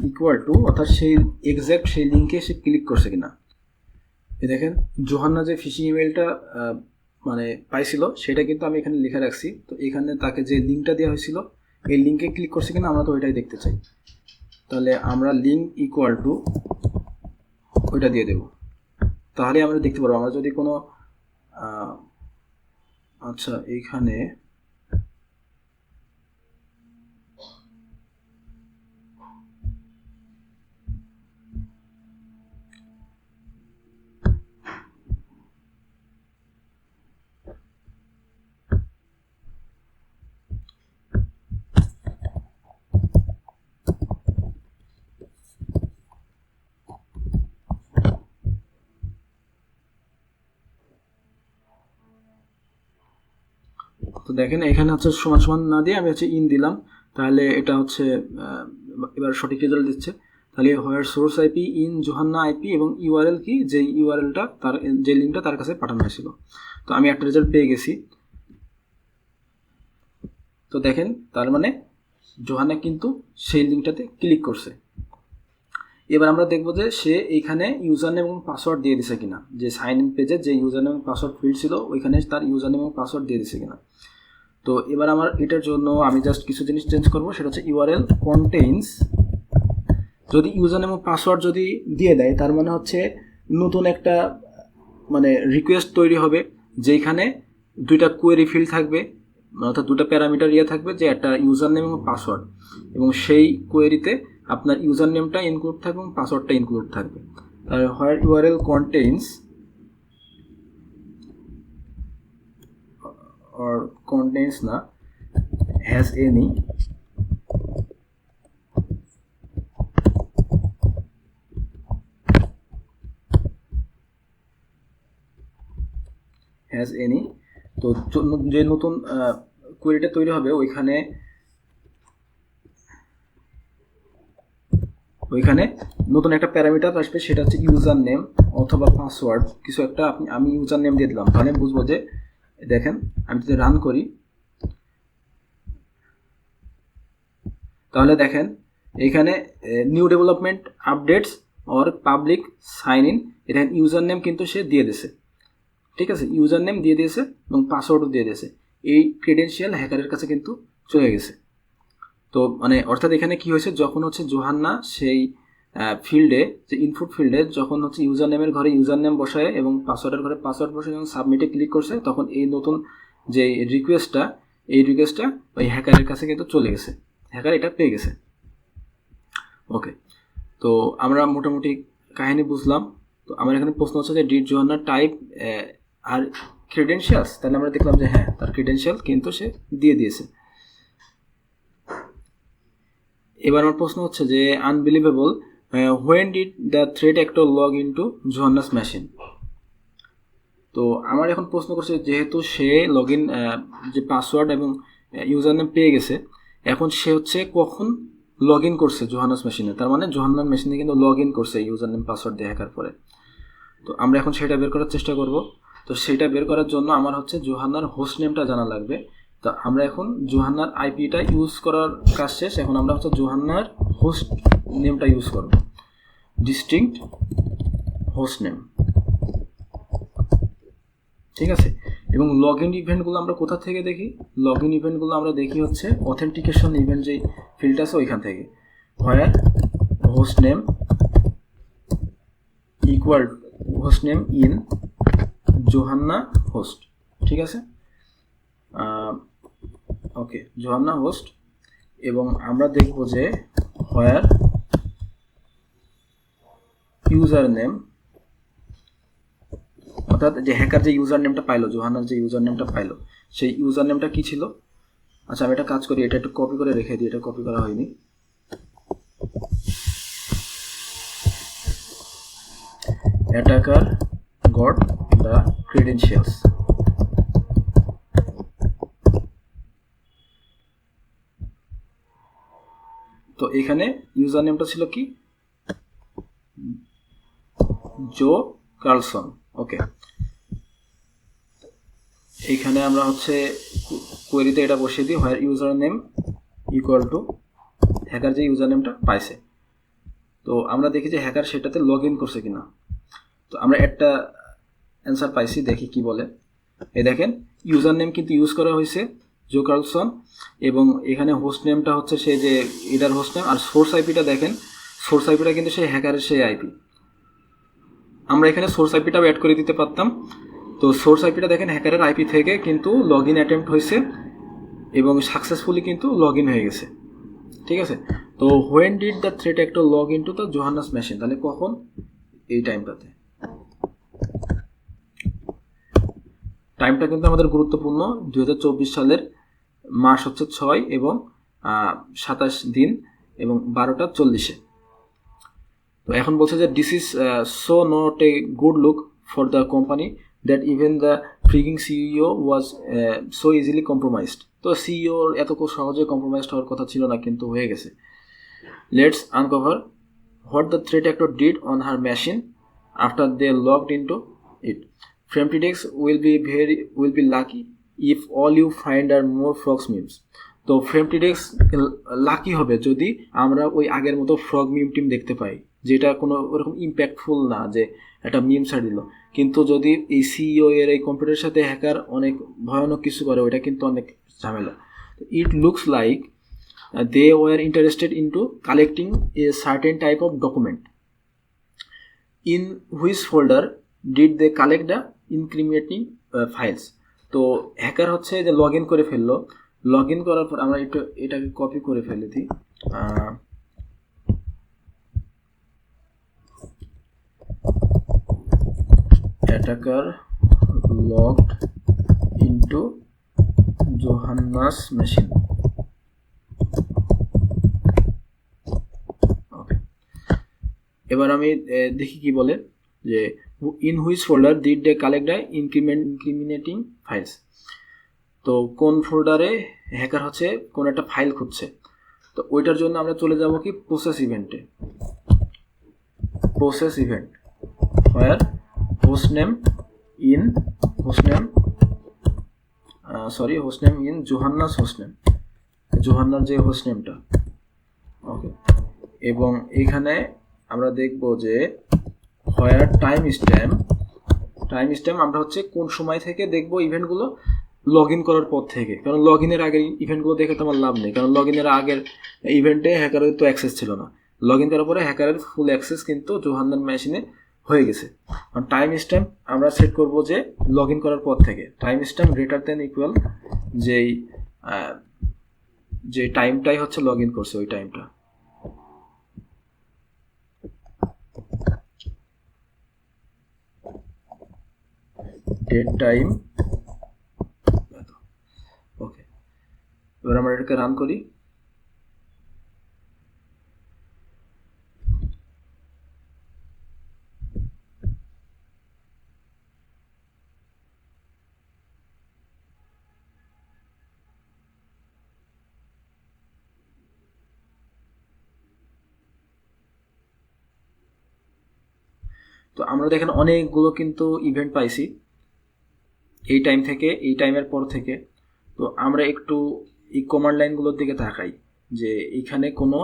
Speaker 1: ইকুয়াল টু, অর্থাৎ সেই এক্স্যাক্ট সেই লিঙ্কে সে ক্লিক করছে কিনা। এই দেখেন জোহান্না যে ফিশিং ইমেলটা মানে পাইছিল সেটা কিন্তু আমি এখানে লিখে রাখছি। তো এখানে তাকে যে লিঙ্কটা দেওয়া হয়েছিল এই লিঙ্কে ক্লিক করছে কিনা আমরা তো ওইটাই দেখতে চাই। তাহলে আমরা লিঙ্ক ইকুয়াল টু ওইটা দিয়ে দেব, তাহলে আমরা দেখতে পারবো। আমরা যদি কোনো আচ্ছা এইখানে তো দেখেন এখানে হচ্ছে সমান সমান না দিয়ে আমি হচ্ছে ইন দিলাম, তাহলে এটা হচ্ছে এবার সঠিক রেজাল্ট দিচ্ছে। তাহলে হোয়ার সোর্স আইপি ইন জোহান্না আইপি এবং ইউআরএল কি, যে ইউআরএলটা তার যে লিঙ্কটা তার কাছে পাঠানো হয়েছিল। তো আমি একটা রেজাল্ট পেয়ে গেছি। তো দেখেন তার মানে জোহান্না কিন্তু সেই লিঙ্কটাতে ক্লিক করছে। এবার আমরা দেখব যে সে এইখানে ইউজার নেম এবং পাসওয়ার্ড দিয়ে দিছে কিনা, যে সাইন ইন পেজে যে ইউজার নেম এবং পাসওয়ার্ড ফিল্ড ছিল ওইখানে তার ইউজার নেম এবং পাসওয়ার্ড দিয়ে দিছে কিনা। তো এবার আমার এটার জন্য আমি জাস্ট কিছু জিনিস চেঞ্জ করব, সেটা হচ্ছে ইউআরএল কন্টেইনস, যদি ইউজার নেম এবং পাসওয়ার্ড যদি দিয়ে দেয় তার মানে হচ্ছে নতুন একটা মানে রিকোয়েস্ট তৈরি হবে, যেখানে দুইটা কোয়েরি ফিল্ড থাকবে, অর্থাৎ দুটো প্যারামিটার থাকবে, যে একটা ইউজার নেম এবং পাসওয়ার্ড, এবং সেই কোয়েরিতে আপনার ইউজার নেমটা ইনক্লুড থাকবে এবং পাসওয়ার্ডটা ইনক্লুড থাকবে। আর হোয়ার ইউআরএল কন্টেইনস or contains না has any তো যে নতুন কোয়েরিটা তৈরি হবে ওইখানে নতুন একটা প্যারামিটার আসবে, সেটা হচ্ছে ইউজার নেম অথবা পাসওয়ার্ড কিছু একটা। আমি ইউজার নেম দিয়ে দিলাম, তাহলে বুঝবো যে দেখেন আমি যদি রান করি তাহলে দেখেন এখানে new development updates or public sign in, এটা ইউজার নেম কিন্তু সে দিয়ে দিয়েছে, ঠিক আছে, ইউজার নেম দিয়ে দিয়েছে এবং পাসওয়ার্ডও দিয়ে দিয়েছে। এই ক্রেডেনশিয়াল হ্যাকারের কাছে কিন্তু চলে গেছে। তো মানে অর্থাৎ এখানে কি হয়েছে, যখন হচ্ছে জোহান্না সেই ফিল্ডে, যে ইনপুট ফিল্ডে যখন হচ্ছে ইউজার নেমের ঘরে ইউজার নেম বসায় এবং পাসওয়ার্ডের ঘরে পাসওয়ার্ড বসায় এবং সাবমিটে ক্লিক করছে, তখন এই নতুন যে রিকোয়েস্টটা ওই হ্যাকারের কাছে কিন্তু চলে গেছে, হ্যাকার এটা পেয়ে গেছে। ওকে, তো আমরা মোটামুটি কাহিনী বুঝলাম। তো আমার এখানে প্রশ্ন হচ্ছে যে did Johanna type R credentials, তাহলে আমরা দেখলাম যে হ্যাঁ তার ক্রেডেনশিয়াল কিন্তু সে দিয়ে দিয়েছে। এবার আমার প্রশ্ন হচ্ছে যে unbelievable, when did the threat actor log in to Johanna's machine. তো আমার এখন প্রশ্ন করছে যেহেতু সে লগ ইন যে পাসওয়ার্ড এবং ইউজার নেম পেয়ে গেছে, এখন সে হচ্ছে কখন লগ ইন করছে জোহান্নাস মেশিনে, তার মানে জোহান্নার মেশিনে কিন্তু লগ ইন করছে ইউজার নেম পাসওয়ার্ড দিয়ে হ্যাকার পরে। তো আমরা এখন সেটা বের করার চেষ্টা করব। তো সেটা বের করার জন্য আমার হচ্ছে জোহান্নার হোস্ট নেমটা জানা লাগবে। তো আমরা এখন জোহান্নার আইপিটা ইউজ করার কাজ শেষ, এখন আমরা হচ্ছে জোহান্নার হোস্ট নেমটা ইউজ করব, ডিস্টিংক্ট হোস্ট নেম, ঠিক আছে। এবং লগ ইন ইভেন্টগুলো আমরা কোথা থেকে দেখি, লগ ইন ইভেন্টগুলো আমরা দেখি হচ্ছে অথেন্টিকেশন ইভেন্ট যে ফিল্ড আছে ওইখান থেকে, where host name equal host name in Johanna host, ঠিক আছে। Okay, Johanna host. এবং আমরা দেখব যে হোয়ার ইউজার নেম, অর্থাৎ যে হ্যাকার যে ইউজার নেমটা পাইলো, জোহান্নার যে ইউজার নেমটা পাইলো, সেই ইউজার নেমটা কি ছিল। আচ্ছা আমি একটা কাজ করি, এটা একটু কপি করে রেখে দিই, এটা কপি করা হয়নি। অ্যাটাকার গট দ্য ক্রেডেনশিয়ালস, তো এখানে ইউজার নেমটা ছিল কি, জো কার্লসন। ওকে, এইখানে আমরা হচ্ছে কোয়েরিতে এটা বসিয়ে দিই where user name equal to hacker যে ইউজার নেমটা পাইছে। তো আমরা দেখি যে হ্যাকার সেটাতে লগ ইন করছে কিনা। তো আমরা একটা অ্যান্সার পাইছি, দেখি কি বলে। এই দেখেন ইউজার নেম কিন্তু ইউজ করা হয়েছে জো কার্লসন, এবং এখানে হোস্ট নেমটা হচ্ছে সে যে এটার হোস্ট নেম, আর সোর্স আইপিটা দেখেন, সোর্স আইপিটা কিন্তু সেই হ্যাকারের সেই আইপি। আমরা এখানে সোর্স আইপিটাও অ্যাড করে দিতে পারতাম। তো সোর্স আইপিটা দেখেন হ্যাকারের আইপি থেকে কিন্তু লগ ইন অ্যাটেম্প্ট হয়েছে এবং সাকসেসফুলি কিন্তু লগ ইন হয়ে গেছে। ঠিক আছে, তো when did the threat actor log in to the Johanna's machine, তাহলে কখন? এই টাইমটাতে। টাইমটা কিন্তু আমাদের গুরুত্বপূর্ণ। 2024 সালের মাস হচ্ছে 6 এবং 27 দিন এবং 12:40। তো এখন বলছে যে this is so not a good look for the company that even the frigging CEO was so easily compromised. তো সিইওর এত সহজে কম্প্রোমাইজড হওয়ার কথা ছিল না, কিন্তু হয়ে গেছে। Let's uncover what the threat actor did on her machine after they logged into it. FemTDX will be lucky if all you find are more frogs memes. তো FemTDX লাকি হবে যদি আমরা ওই আগের মতো ফ্রগ মিম টিম দেখতে পাই, যেটা কোনো ওরকম ইম্প্যাক্টফুল না যে একটা মিম ছাড় দিল। কিন্তু যদি এই সিইও এর এই কম্পিউটারের সাথে হ্যাকার অনেক ভয়ানক কিছু করে, ওইটা কিন্তু অনেক ঝামেলা। It looks like they were interested into collecting a certain type of document. In which folder did they collect the incriminating files? তো হ্যাকার হচ্ছে যে লগ ইন করে ফেললো। লগ ইন করার পর আমরা এটাকে কপি করে ফেলে দিই। Attacker logged into Johanna's machine. Okay, এবার আমি দেখি কি বলে যে in which folder did they collect the incriminating files. তো কোন ফোল্ডারে হ্যাকার হচ্ছে কোন একটা ফাইল খুঁজছে। তো ওইটার জন্য আমরা চলে যাব কি প্রসেস ইভেন্টে। প্রসেস ইভেন্ট হোয়ার হোস্টনেম ইন জোহান্নাস হোস্টনেম, জোহান্নার যে হোস্টনেমটা। ওকে, এবং এখানে আমরা দেখব যে হোয়ার টাইম স্ট্যাম্প আমরা হচ্ছে কোন সময় থেকে দেখব ইভেন্টগুলো, লগ ইন করার পর থেকে। কারণ লগ ইনের আগের ইভেন্টগুলো দেখে তো আমার লাভ নেই, কারণ লগ ইনের আগের ইভেন্টে হ্যাকারের তো অ্যাক্সেস ছিল না। লগ ইন করার পরে হ্যাকারের ফুল অ্যাক্সেস কিন্তু জোহান্নার মেশিনে হয়ে গেছে। কারণ টাইম স্ট্যাম্প আমরা সেট করব যে লগ ইন করার পর থেকে। Time stamp greater than equal যে টাইমটাই হচ্ছে লগ ইন করছে ওই টাইমটা। Date time. ওকে, এবার আমরা এটাকে রান করি। তো আমরা দেখেন অনেকগুলো কিন্তু ইভেন্ট পাইছি এই টাইম থেকে, এই টাইমের পর থেকে। তো আমরা একটু এই কমান্ড লাইনগুলোর দিকে তাকাই যে এখানে কোনো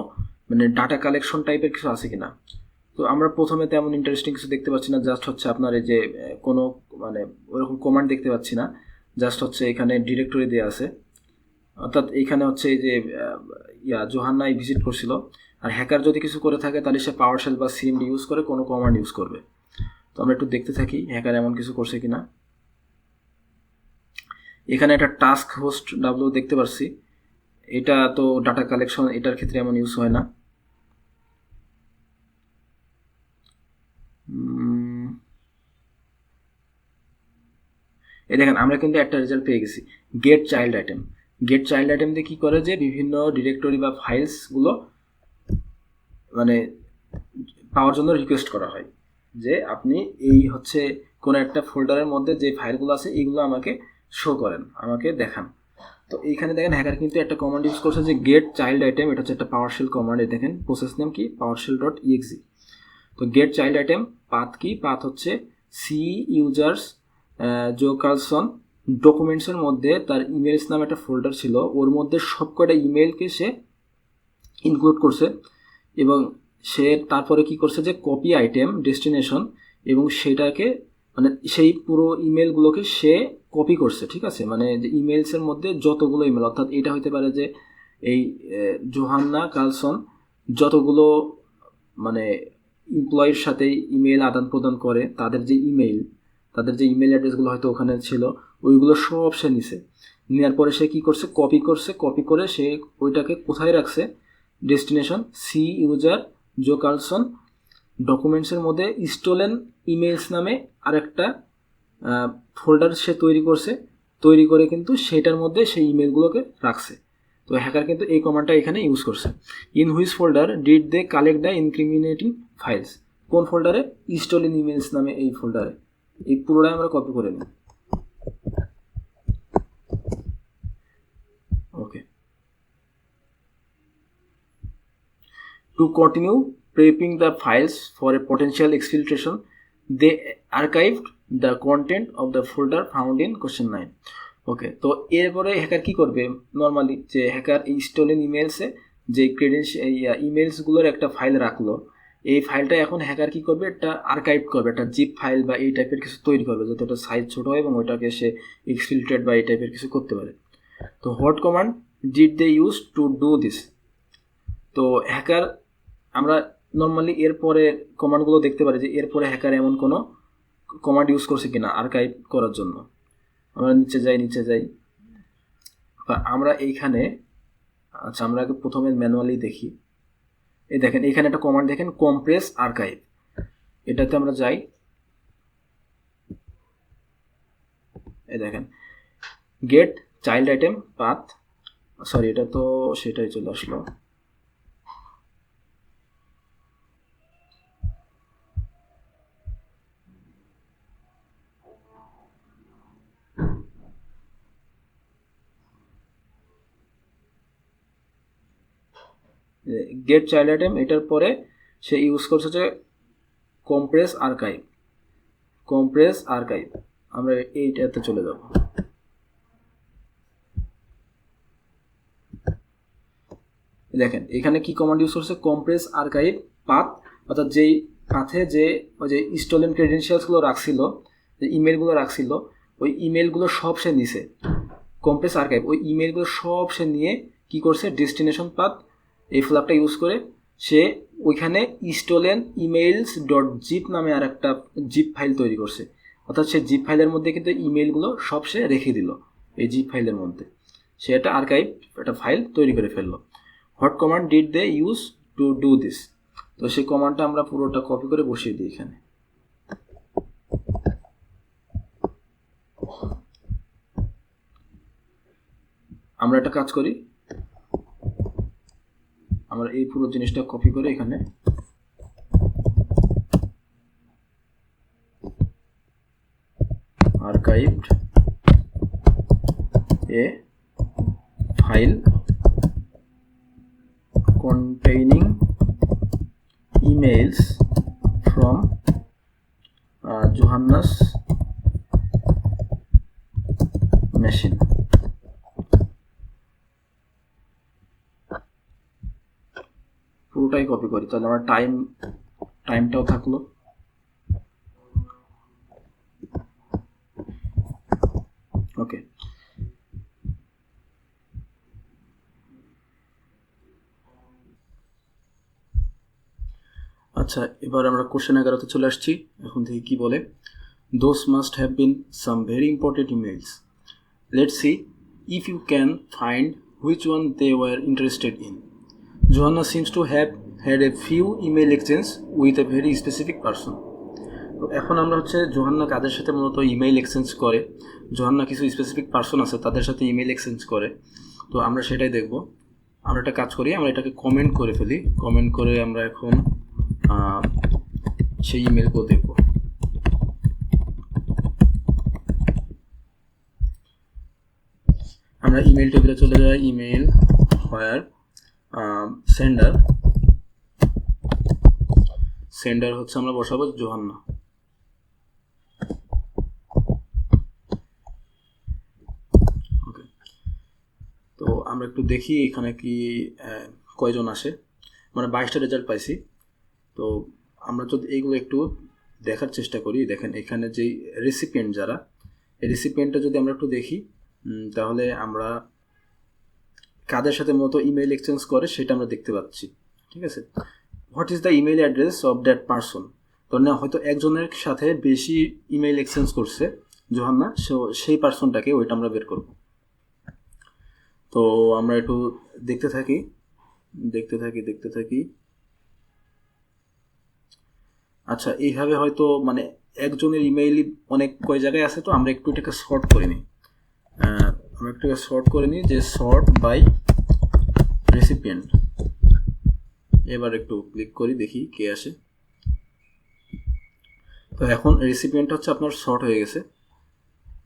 Speaker 1: মানে ডাটা কালেকশন টাইপের কিছু আছে কিনা। তো আমরা প্রথমে তেমন ইন্টারেস্টিং কিছু দেখতে পাচ্ছি না, জাস্ট হচ্ছে আপনার এই যে কোনো মানে ওরকম কমান্ড দেখতে পাচ্ছি না, জাস্ট হচ্ছে এখানে ডিরেক্টরি দেওয়া আছে। অর্থাৎ এখানে হচ্ছে এই যে জোহান্নাই ভিজিট করছিল। আর হ্যাকার যদি কিছু করে থাকে তাহলে সে পাওয়ারশেল বা সিএমডি ইউজ করে কোনো কমান্ড ইউজ করবে। তো আমরা একটু দেখতে থাকি হ্যাকার এমন কিছু করছে কিনা। এখানে একটা টাস্ক হোস্ট ডাব্লিউ দেখতে পাচ্ছি, এটা তো ডাটা কালেকশন, এটার ক্ষেত্রে এমন ইউজ হয় না। এই দেখেন আমরা কিন্তু একটা রেজাল্ট পেয়ে গেছি, get child item. Get child item দিয়ে কী করে যে বিভিন্ন ডিরেক্টরি বা ফাইলসগুলো মানে পাওয়ার জন্য রিকোয়েস্ট করা হয় যে আপনি এই হচ্ছে কোনো একটা ফোল্ডারের মধ্যে যে ফাইলগুলো আছে এইগুলো আমাকে শো করেন, আমাকে দেখান। তো এইখানে দেখেন হ্যাকার কিন্তু একটা কমান্ড ইউজ করছে যে গেট চাইল্ড আইটেম, এটা হচ্ছে একটা পাওয়ারশেল কমান্ড। দেখেন প্রসেস নেম কি PowerShell.exe। তো গেট চাইল্ড আইটেম পাথ কি, পাথ হচ্ছে সি ইউজার্স জো কার্লসন ডকুমেন্টসের মধ্যে তার ইমেলস নামে একটা ফোল্ডার ছিল, ওর মধ্যে সবকটা ইমেলকে সে ইনক্লুড করছে এবং সে তারপরে কি করছে যে কপি আইটেম ডেস্টিনেশন এবং সেটাকে মানে সেই পুরো ইমেলগুলোকে সে কপি করছে, ঠিক আছে। মানে যে ইমেলসের মধ্যে যতগুলো ইমেল, অর্থাৎ এটা হতে পারে যে এই জোহান্না কার্লসন যতগুলো মানে এমপ্লয়ির সাথে ইমেল আদান প্রদান করে, তাদের যে ইমেল অ্যাড্রেসগুলো হয়তো ওখানে ছিল, ওইগুলো সব সে নিছে। নেওয়ার পরে সে কী করছে, কপি করে সে ওইটাকে কোথায় রাখছে, ডেস্টিনেশন সি ইউজার জো কার্লসন ডকুমেন্টসের মধ্যে স্টোলেন ইমেলস নামে আরেকটা ফোল্ডার সে তৈরি করে কিন্তু সেটার মধ্যে সেই ইমেলগুলোকে রাখছে। তো হ্যাকার কিন্তু এই কমান্ডটা এখানে ইউজ করছে। In which folder did they collect the incriminating files, কোন ফোল্ডারে, স্টোলেন ইমেলস নামে এই ফোল্ডারে। এই পুরোটাই আমরা কপি করে নিই। Okay, to continue prepping the files for a potential exfiltration, they archived the content of the folder found in question 9. ওকে, তো এরপরে হ্যাকার কি করবে, নর্মালি যে হ্যাকার এই স্টোলেন ইমেলসে যে ইমেলসগুলোর একটা ফাইল রাখলো, এই ফাইলটা এখন হ্যাকার কি করবে, একটা আর্কাইভ করবে, একটা জিপ ফাইল বা এই টাইপের কিছু তৈরি করবে যাতে ওটা সাইজ ছোট হয় এবং ওইটাকে সে এক্সফিল্ট্রেট বা এই টাইপের কিছু করতে পারে। তো what command did they use to do this. তো হ্যাকার আমরা নর্মালি এরপরে কমান্ডগুলো দেখতে পারি যে এরপরে হ্যাকার এমন কোনো কমান্ড ইউজ করছে কিনা আর্কাইভ করার জন্য। আমরা নিচে যাই বা আমরা এইখানে, আচ্ছা আমরা আগে প্রথমে ম্যানুয়ালি দেখি। এই দেখেন এখানে একটা কমান্ড দেখেন, কম্প্রেস আর্কাইভ, এটাতে আমরা যাই। এই দেখেন get child item path, sorry এটা তো সেটাই চলে আসলো। গেট চাইল্ড আইটেম, এটার পরে সে ইউজ করছে যে কম্প্রেস আর্কাইভ। আমরা এইটাতে চলে যাব। দেখেন এখানে কি কমান্ড ইউজ করছে, কম্প্রেস আর্কাইভ পাথ, অর্থাৎ যেই পাথে যে ওই যে স্টোলেন ক্রেডেনশিয়ালসগুলো রাখছিল, যে ইমেলগুলো রাখছিল, ওই ইমেলগুলো সব সে নিছে। কম্প্রেস আর্কাইভ ওই ইমেলগুলো সব সে নিয়ে কি করছে, ডেস্টিনেশন পাথ এই ফ্ল্যাগটা ইউজ করে সে ওইখানে স্টোলেন ইমেইলস ডট জিপ নামে আর একটা জিপ ফাইল তৈরি করছে। অর্থাৎ সে জিপ ফাইলের মধ্যে কিন্তু ইমেলগুলো সব সে রেখে দিল এই জিপ ফাইলের মধ্যে, সে একটা আর্কাইভ একটা ফাইল তৈরি করে ফেললো। What command did they use to do this. তো সেই কমান্ডটা আমরা পুরোটা কপি করে বসিয়ে দিই এখানে। আমরা একটা কাজ করি, আমরা এই পুরো জিনিসটা কপি করে এখানে archived a file containing emails from Johanna's machine. পুরোটাই কপি করি, তাহলে আমার টাইমটাও থাকলো। ওকে, আচ্ছা এবার আমরা কোশ্চেন 11তে চলে আসছি। এখন থেকে কি বলে, those must have been some very important emails, let's see if you can find which one they were interested in. Johanna seems to have had a few email exchanges with a very specific person. তো এখন আমরা হচ্ছে জোহান্না কাদের সাথে মূলত email exchange করে, জোহান্না কিছু specific person আছে তাদের সাথে ইমেইল এক্সচেঞ্জ করে। তো আমরা সেটাই দেখব। আমরা একটা কাজ করি, আমরা এটাকে কমেন্ট করে ফেলি, কমেন্ট করে আমরা এখন সেই ইমেলগুলো দেখব। আমরা ইমেল টেবিলে চলে যাই, ইমেল হোয়ার সেন্ডার হচ্ছে আমরা বসাবো জোহান্না। আমরা একটু দেখি এখানে কি কয়জন আসে, মানে 22টা রেজাল্ট পাইছি। তো আমরা যদি এইগুলো একটু দেখার চেষ্টা করি, দেখেন এখানে যেই রেসিপিয়েন্ট যারা, এই রেসিপিয়েন্টটা যদি আমরা একটু দেখি তাহলে আমরা কাদের সাথে মূলত ইমেইল এক্সচেঞ্জ করে সেটা আমরা দেখতে পাচ্ছি। ঠিক আছে, what is the email address of that person. তো না হয়তো একজনের সাথে বেশি ইমেইল এক্সচেঞ্জ করছে জোহান্না, সেই পারসনটাকে ওইটা আমরা বের করব। তো আমরা একটু দেখতে থাকি। আচ্ছা, এইভাবে হয়তো মানে একজনের ইমেইলই অনেক কয় জায়গায় আছে, তো আমরা একটু এটাকে সর্ট করে নিই। যে সর্ট বাই রেসিপিয়েন্ট। এবার একটু ক্লিক করি, দেখি কে আসে। তো এখন রেসিপিয়েন্ট হচ্ছে আপনার সর্ট হয়ে গেছে।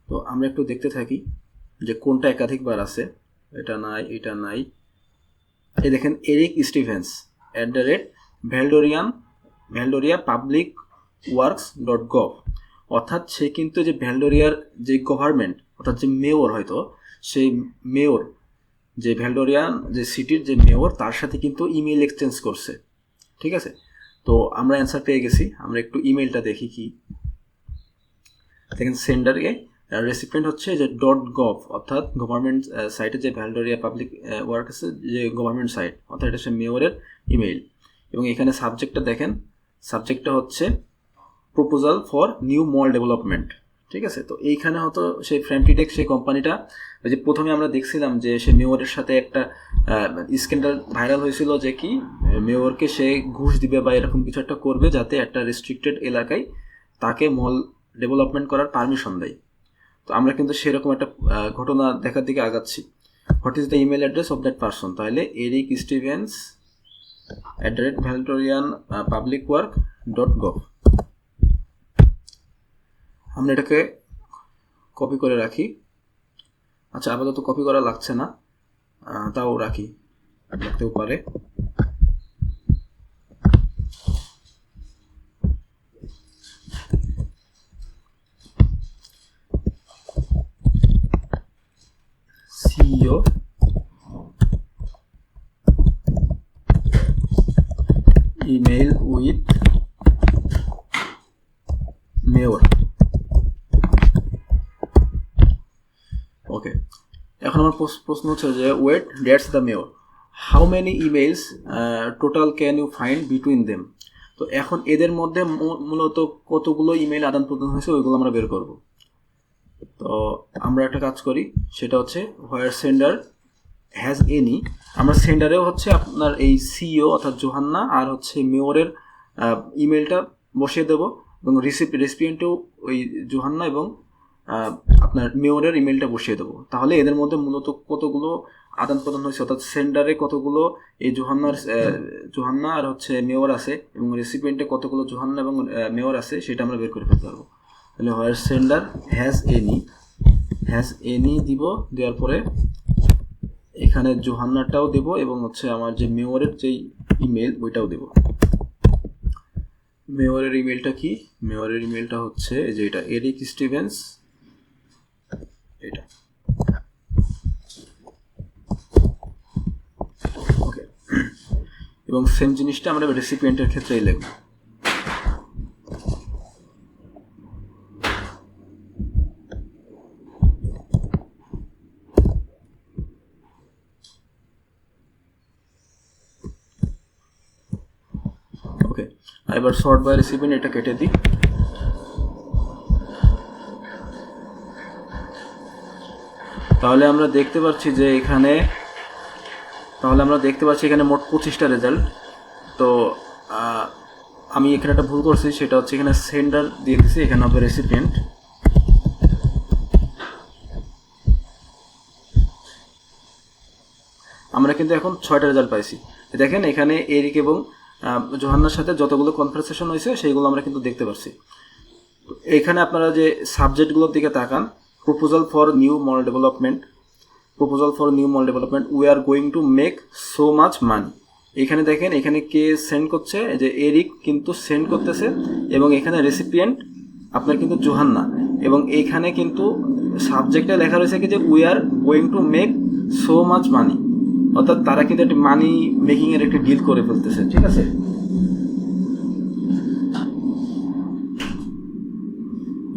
Speaker 1: তো আমরা একটু দেখতে থাকি যে কোনটা একাধিকবার আছে। এটা নাই। এই দেখেন এরিক স্টিভেন্স @ভ্যালডোরিয়াpublicworks.gov, অর্থাৎ সে কিন্তু যে ভ্যালডোরিয়ার যে গভর্নমেন্ট, অর্থাৎ যে মেয়র, হয়তো সেই মেয়র যে ভ্যালডোরিয়ান যে সিটির যে মেয়র, তার সাথে কিন্তু ইমেইল এক্সচেঞ্জ করছে। ঠিক আছে, তো আমরা অ্যান্সার পেয়ে গেছি। আমরা একটু ইমেইলটা দেখি কি। দেখেন সেন্ডারে রেসিপিয়েন্ট হচ্ছে যে .gov, অর্থাৎ গভর্নমেন্ট সাইটে যে ভ্যালডোরিয়া পাবলিক ওয়ার্কসে যে গভর্নমেন্ট সাইট, অর্থাৎ এটা হচ্ছে মেয়রের ইমেইল। এবং এখানে সাবজেক্টটা দেখেন, সাবজেক্টটা হচ্ছে proposal for new mall development. ঠিক আছে, তো এইখানে হয়তো সেই ফ্র্যামটিটেক সেই কোম্পানিটা, ওই যে প্রথমে আমরা দেখছিলাম যে সে মেয়রের সাথে একটা স্ক্যান্ডাল ভাইরাল হয়েছিল যে কি মেয়রকে সে ঘুষ দিবে বা এরকম কিছু একটা করবে যাতে একটা রেস্ট্রিক্টেড এলাকায় তাকে মল ডেভেলপমেন্ট করার পারমিশন দেয়। তো আমরা কিন্তু সেরকম একটা ঘটনা দেখার দিকে আগাচ্ছি। What is the email address of that person, তাহলে এরিক স্টিভেন্স @ভ্যালডোরিয়াpublicworks.gov। আমরা এটাকে কপি করে রাখি। আচ্ছা, আপাতত কপি করা লাগছে না, তাও রাখি, রাখতেও পারে। CEO email with mayor. Okay, এখন আমার প্রশ্ন হচ্ছে যে wait, that's the mayor, how many emails total can you find between them. তো এখন এদের মধ্যে মূলত কতগুলো ইমেইল আদান প্রদান হয়েছে ওইগুলো আমরা বের করব। তো আমরা একটা কাজ করি, সেটা হচ্ছে হোয়ার সেন্ডার হ্যাজ এনি, আমরা সেন্ডারেও হচ্ছে আপনার এই সিইও অর্থাৎ জোহান্না আর হচ্ছে মেয়রের ইমেলটা বসিয়ে দেবো, এবং রেসিপিয়েন্টেও ওই জোহান্না এবং আপনার মেয়রের ইমেলটা বসিয়ে দেবো। তাহলে এদের মধ্যে মূলত কতগুলো আদান প্রদান হয়েছে, অর্থাৎ সেন্ডারে কতগুলো এই জোহান্না আর হচ্ছে মেয়র আছে, এবং রেসিপিয়েন্টে কতগুলো জোহান্না এবং মেয়র আছে, সেটা আমরা বের করে ফেলতে পারবো। তাহলে হোয়ার সেন্ডার হ্যাজ এনি দিব, দেওয়ার পরে এখানে জোহান্নাটাও দেব এবং হচ্ছে আমার যে মেয়রের যেই ইমেল ওইটাও দেব। মেয়রের ইমেলটা কি? মেয়রের ইমেলটা হচ্ছে যে এটা এরিক স্টিভেন্স, এটা। ওকে, এবং সেম জিনিসটা আমরা রেসিপিয়েন্টের ক্ষেত্রেই লিখব। ওকে, এবার সর্ট বাই রেসিপিয়েন্ট এটা কেটে দিই। তাহলে আমরা দেখতে পাচ্ছি যে এখানে মোট 25টা রেজাল্ট। তো আমি এখানে একটা ভুল করছি, সেটা হচ্ছে এখানে সেন্ডার দিয়ে দিচ্ছি, এখানে হবে রেসিপিয়েন্ট। আমরা কিন্তু এখন 6টা রেজাল্ট পাইছি। দেখেন এখানে এরিক এবং জোহান্নার সাথে যতগুলো কনভারসেশন হয়েছে সেইগুলো আমরা কিন্তু দেখতে পাচ্ছি। এখানে আপনারা যে সাবজেক্টগুলোর দিকে তাকান, proposal for new mall development, we are going to make so much money. এখানে দেখেন এখানে কে সেন্ড করছে, যে এরিক কিন্তু সেন্ড করতেছে, এবং এখানে রেসিপিয়েন্ট আপনার কিন্তু জোহান্না, এবং এইখানে কিন্তু সাবজেক্টে লেখা রয়েছে কি যে we are going to make
Speaker 2: so much money, অর্থাৎ তারা কিন্তু একটা মানি মেকিং এর একটা ডিল করে ফেলতেছে, ঠিক আছে।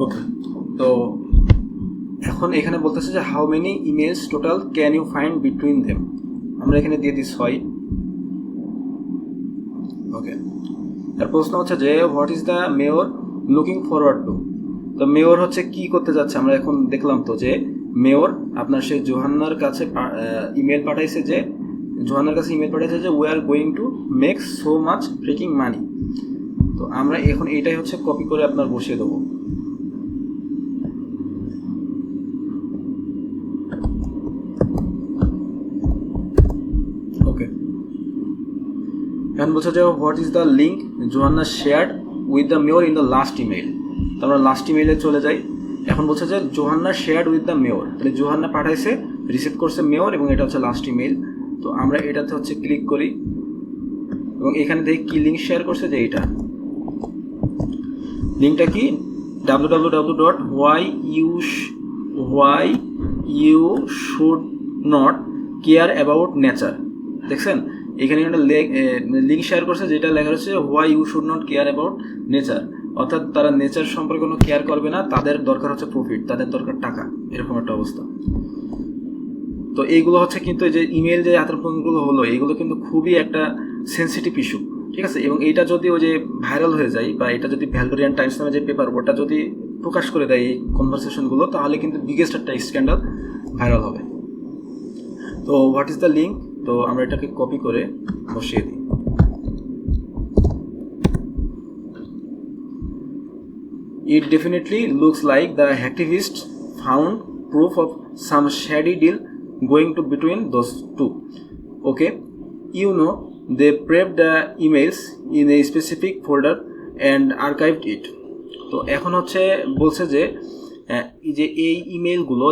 Speaker 2: ওকে, তো এখন এখানে বলতেছে যে how many emails total can you find between them, আমরা এখানে দিয়ে দিই 6। ওকে, এর প্রশ্ন হচ্ছে যে what is the mayor looking forward to. তো মেয়র হচ্ছে কি করতে যাচ্ছে, আমরা এখন দেখলাম তো যে মেয়র আপনার সেই জোহান্নার কাছে ইমেল পাঠাইছে, যে জোহান্নার কাছে ইমেল পাঠাইছে যে we are going to make so much freaking money. তো আমরা এখন এটাই হচ্ছে কপি করে আপনার বসিয়ে দেবো। ওকে, এখন বলছে যে what is the link Johanna shared with the mayor in the last email. তো আমরা লাস্ট ইমেইলে চলে যাই। এখন বলছে যে Johanna shared with the mayor, তাহলে জোহান্না পাঠাইছে, রিসিভ করছে মেয়র, এবং এটা হচ্ছে লাস্ট ইমেইল। তো আমরা এটাতে হচ্ছে ক্লিক করি এবং এখানে দেখি কি লিঙ্ক শেয়ার করছে, যে এইটা লিঙ্কটা কি www.why you should not care about nature। দেখছেন এখানে একটা লিঙ্ক শেয়ার করছে যেটা লেখা হচ্ছে why you should not care about nature, অর্থাৎ তারা নেচার সম্পর্কে কোনো কেয়ার করবে না, তাদের দরকার হচ্ছে প্রফিট, তাদের দরকার টাকা, এরকম একটা অবস্থা। তো এইগুলো হচ্ছে কিন্তু যে ইমেল যে আতঙ্কগুলো হলো, এইগুলো কিন্তু খুবই একটা সেন্সিটিভ ইস্যু, ঠিক আছে। এবং এইটা যদি ওই যে ভাইরাল হয়ে যায়, বা এটা যদি ভ্যালডোরিয়ান টাইমস নামে যে পেপার, ওটা যদি প্রকাশ করে দেয় এই কনভারসেশনগুলো, তাহলে কিন্তু বিগেস্ট একটা স্ক্যান্ডাল ভাইরাল হবে। তো হোয়াট ইজ দ্য লিঙ্ক, তো আমরা এটাকে কপি করে বসিয়ে দিই। It definitely looks like the hacktivists found proof of some shady deal going to between those two. Okay, you know, they prepped the emails in a specific folder and archived it. তো এখন হচ্ছে বলছে যে এই ইমেলগুলো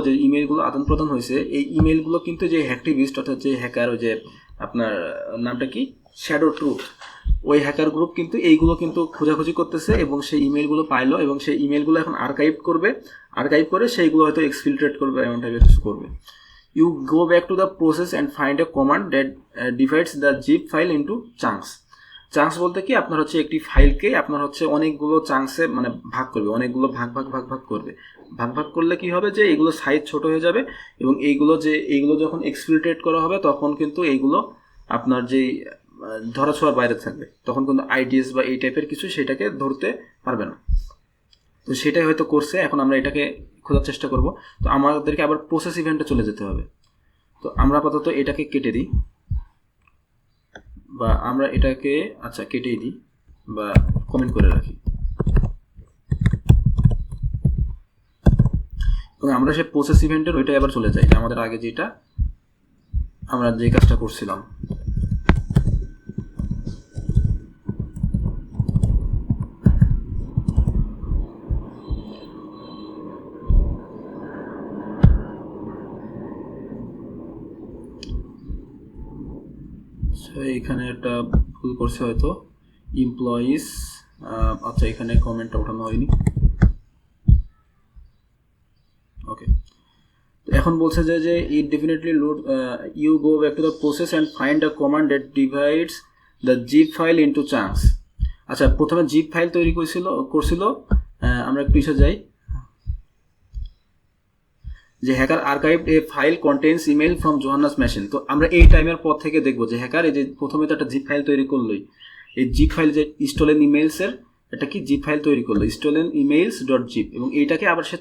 Speaker 2: আদান প্রদান হয়েছে, এই ইমেলগুলো কিন্তু যে হ্যাকটিভিস্ট অর্থাৎ যে হ্যাকার, ওই যে আপনার নামটা কি, শ্যাডো ট্রুথ, ওই হ্যাকার গ্রুপ কিন্তু এইগুলো কিন্তু খোঁজাখুঁজি করতেছে এবং সেই ইমেলগুলো পাইলো, এবং সেই ইমেলগুলো এখন আর্কাইভ করে সেইগুলো হয়তো এক্সফিল্ট্রেট করবে, এমন টাইপের কিছু করবে। You go back to the process and find a command that divides the zip file into chunks. Chunks বলতে কি, আপনার হচ্ছে একটি ফাইলকে আপনার হচ্ছে অনেকগুলো চাঙ্কসে মানে ভাগ করবে, অনেকগুলো ভাগ করবে। ভাগ করলে কি হবে, যে এইগুলো সাইজ ছোট হয়ে যাবে, এবং এইগুলো যখন এক্সফিল্ট্রেট করা হবে তখন কিন্তু এইগুলো আপনার যেই ধরাছোঁয়ার বাইরে থাকবে, তখন কিন্তু আইডিএস বা এই টাইপের কিছু সেটাকে ধরতে পারবে না। তো সেটাই হয়তো করছে। এখন আমরা এটাকে খোঁজার চেষ্টা করব। তো আমাদেরকে আবার প্রসেস ইভেন্টে চলে যেতে হবে। তো আমরা আপাতত এটাকে কেটে দিই, বা আমরা এটাকে কেটেই দিই বা কমেন্ট করে রাখি, এবং আমরা সেই প্রসেস ইভেন্টের ওইটা আবার চলে যাই, যে আমাদের আগে যেটা আমরা যে কাজটা করছিলাম। এখানে একটা ভুল করছে হয়তো, এমপ্লয়িজ, এখানে কমেন্টটা ওঠানো হয়নি। ওকে, এখন বলছে যে it definitely load, you go back to the process and find a command that divides the zip file into chunks. আচ্ছা, প্রথমে জিপ ফাইল তৈরি করছিল। আমরা একটু পিছিয়ে যাই, যে hacker archived a file contents email from Johanna's machine. তো আমরা এই টাইমের পর থেকে দেখবো যে হ্যাকার এই যে প্রথমে তো একটা জিপ ফাইল তৈরি করলোই, এই জিপ ফাইল যে স্টোলেন ইমেলসের এটা কি জিপ ফাইল তৈরি করলো, স্টোলেন ইমেলস ডট জিপ, এবং এইটাকে আবার সে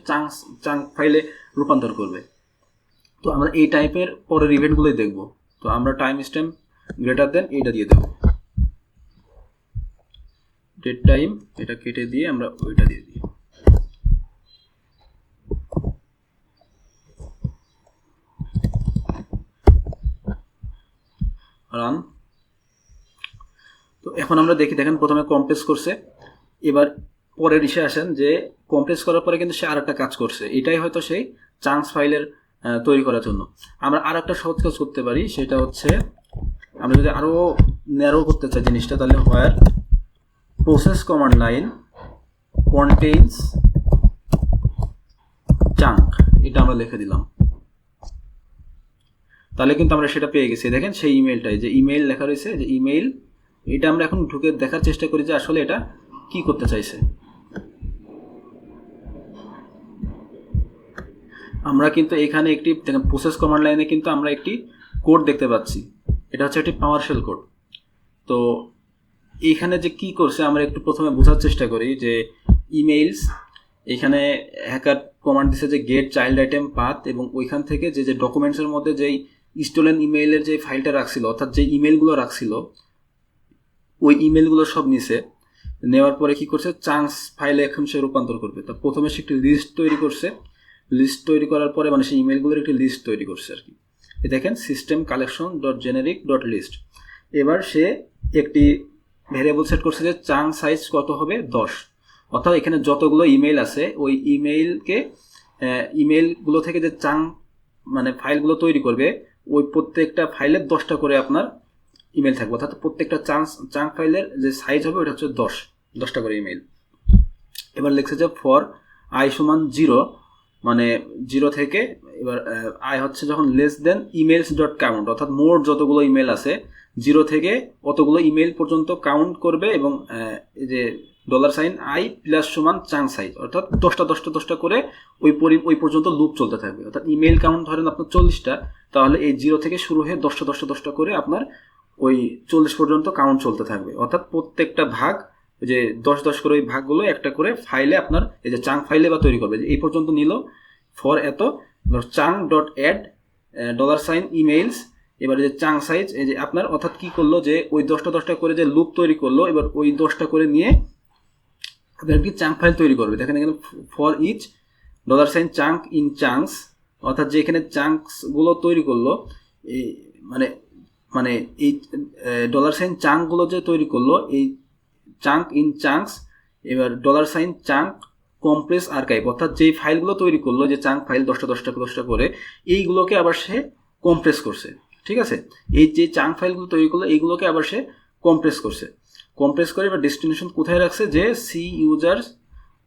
Speaker 2: চাঙ্ক ফাইলে রূপান্তর করবে। তো আমরা এই টাইপের পরের ইভেন্টগুলোই দেখবো। তো আমরা টাইম স্ট্যাম্প গ্রেটার দেন এইটা দিয়ে দেবো, ডেট টাইম, এটা কেটে দিয়ে আমরা ওইটা দিয়ে দিই। রান। তো এখন আমরা দেখেন প্রথমে কম্প্রেস করছে, এবার পরের ইসে আসেন যে কম্প্রেস করার পরে কিন্তু সে আর একটা কাজ করছে, এটাই হয়তো সেই চাঙ্কস ফাইলের তৈরি করার জন্য। আমরা আর একটা সহজ কাজ করতে পারি, সেটা হচ্ছে আমরা যদি আরও ন্যারো করতে চাই জিনিসটা, তাহলে where process command line contains chunk, এটা আমরা লিখে দিলাম। তাহলে কিন্তু আমরা সেটা পেয়ে গেছি। দেখেন সেই ইমেলটাই, যে ইমেল লেখা রয়েছে, যে ইমেল, এটা আমরা এখন ঢুকে দেখার চেষ্টা করি যে আসলে এটা কি করতে চাইছে। আমরা কিন্তু এখানে একটি প্রসেস কমান্ড লাইনে কিন্তু আমরা একটি কোড দেখতে পাচ্ছি, এটা হচ্ছে একটি পাওয়ারশেল কোড। তো এইখানে যে কি করছে আমরা একটু প্রথমে বোঝার চেষ্টা করি যে ইমেইলস, এখানে হ্যাকার কমান্ড দিছে যে গেট চাইল্ড আইটেম পাথ, এবং ওইখান থেকে যে যে ডকুমেন্টসের মধ্যে যেই স্টোলেন ইমেইলের যে ফাইলটা রাখছিল, অর্থাৎ যে ইমেলগুলো রাখছিল, ওই ইমেলগুলো সব নিছে। নেওয়ার পরে কি করছে, চাঙ্কস ফাইলে এখন সে রূপান্তর করবে। তা প্রথমে সে একটি লিস্ট তৈরি করছে, লিস্ট তৈরি করার পরে মানে সেই ইমেলগুলোর একটি লিস্ট তৈরি করছে আর কি। দেখেন system collection dot generic dot list. এবার সে একটি ভেরিয়েবল সেট করছে যে চাঙ্ক সাইজ কত হবে, 10। অর্থাৎ এখানে যতগুলো ইমেল আছে ওই ইমেলগুলো থেকে যে চাঙ্ক মানে ফাইলগুলো তৈরি করবে, ওই প্রত্যেকটা ফাইলের 10টা করে আপনার ইমেল থাকবে। অর্থাৎ প্রত্যেকটা চাঙ্ক ফাইলের যে সাইজ হবে ওটা হচ্ছে 10টা করে ইমেল। এবার লিখছে যে ফর আই সমান 0, মানে 0 থেকে, এবার আই হচ্ছে যখন less than emails dot count, অর্থাৎ মোট যতগুলো ইমেল আছে 0 থেকে অতগুলো ইমেল পর্যন্ত কাউন্ট করবে, এবং এই যে $i প্লাস সমান চাঙ্ক সাইজ, অর্থাৎ 10টা করে ওই পর্যন্ত লুপ চলতে থাকবে। অর্থাৎ ইমেল কাউন্ট ধরেন আপনার 40টা, তাহলে এই 0 থেকে শুরু হয়ে 10টা করে আপনার ওই 40 পর্যন্ত কাউন্ট চলতে থাকবে। অর্থাৎ প্রত্যেকটা ভাগ, যে 10 করে ওই ভাগগুলো একটা করে ফাইলে আপনার এই যে চাঙ্ক ফাইলে বা তৈরি করবে। যে এই পর্যন্ত নিল ফর এত চাঙ্ক ডট অ্যাড $ইমেইলস। এবার যে চাঙ্ক সাইজ, এই যে আপনার অর্থাৎ কি করলো, যে ওই 10টা করে যে লুপ তৈরি করলো, এবার ওই 10টা করে নিয়ে আপনার কি চাঙ্ক ফাইল তৈরি করবে। দেখেন এখানে ফর ইচ $চাঙ্ক ইন চাঙ্কস, অর্থাৎ যে এখানে চাঙ্কসগুলো তৈরি করলো, এই মানে এই চাঙ্কগুলো যে তৈরি করলো, এই চাঙ্ক ইন চাঙ্কস, এবার $চাঙ্ক কম্প্রেস আর্কাইভ, অর্থাৎ যেই ফাইলগুলো তৈরি করলো, যে চাঙ্ক ফাইল 10টা করে, এইগুলোকে আবার সে কম্প্রেস করছে। ঠিক আছে, এই যে চাঙ্ক ফাইলগুলো তৈরি করলো এইগুলোকে আবার সে কম্প্রেস করে এবার ডেস্টিনেশন কোথায় রাখছে, যে সি ইউজার্স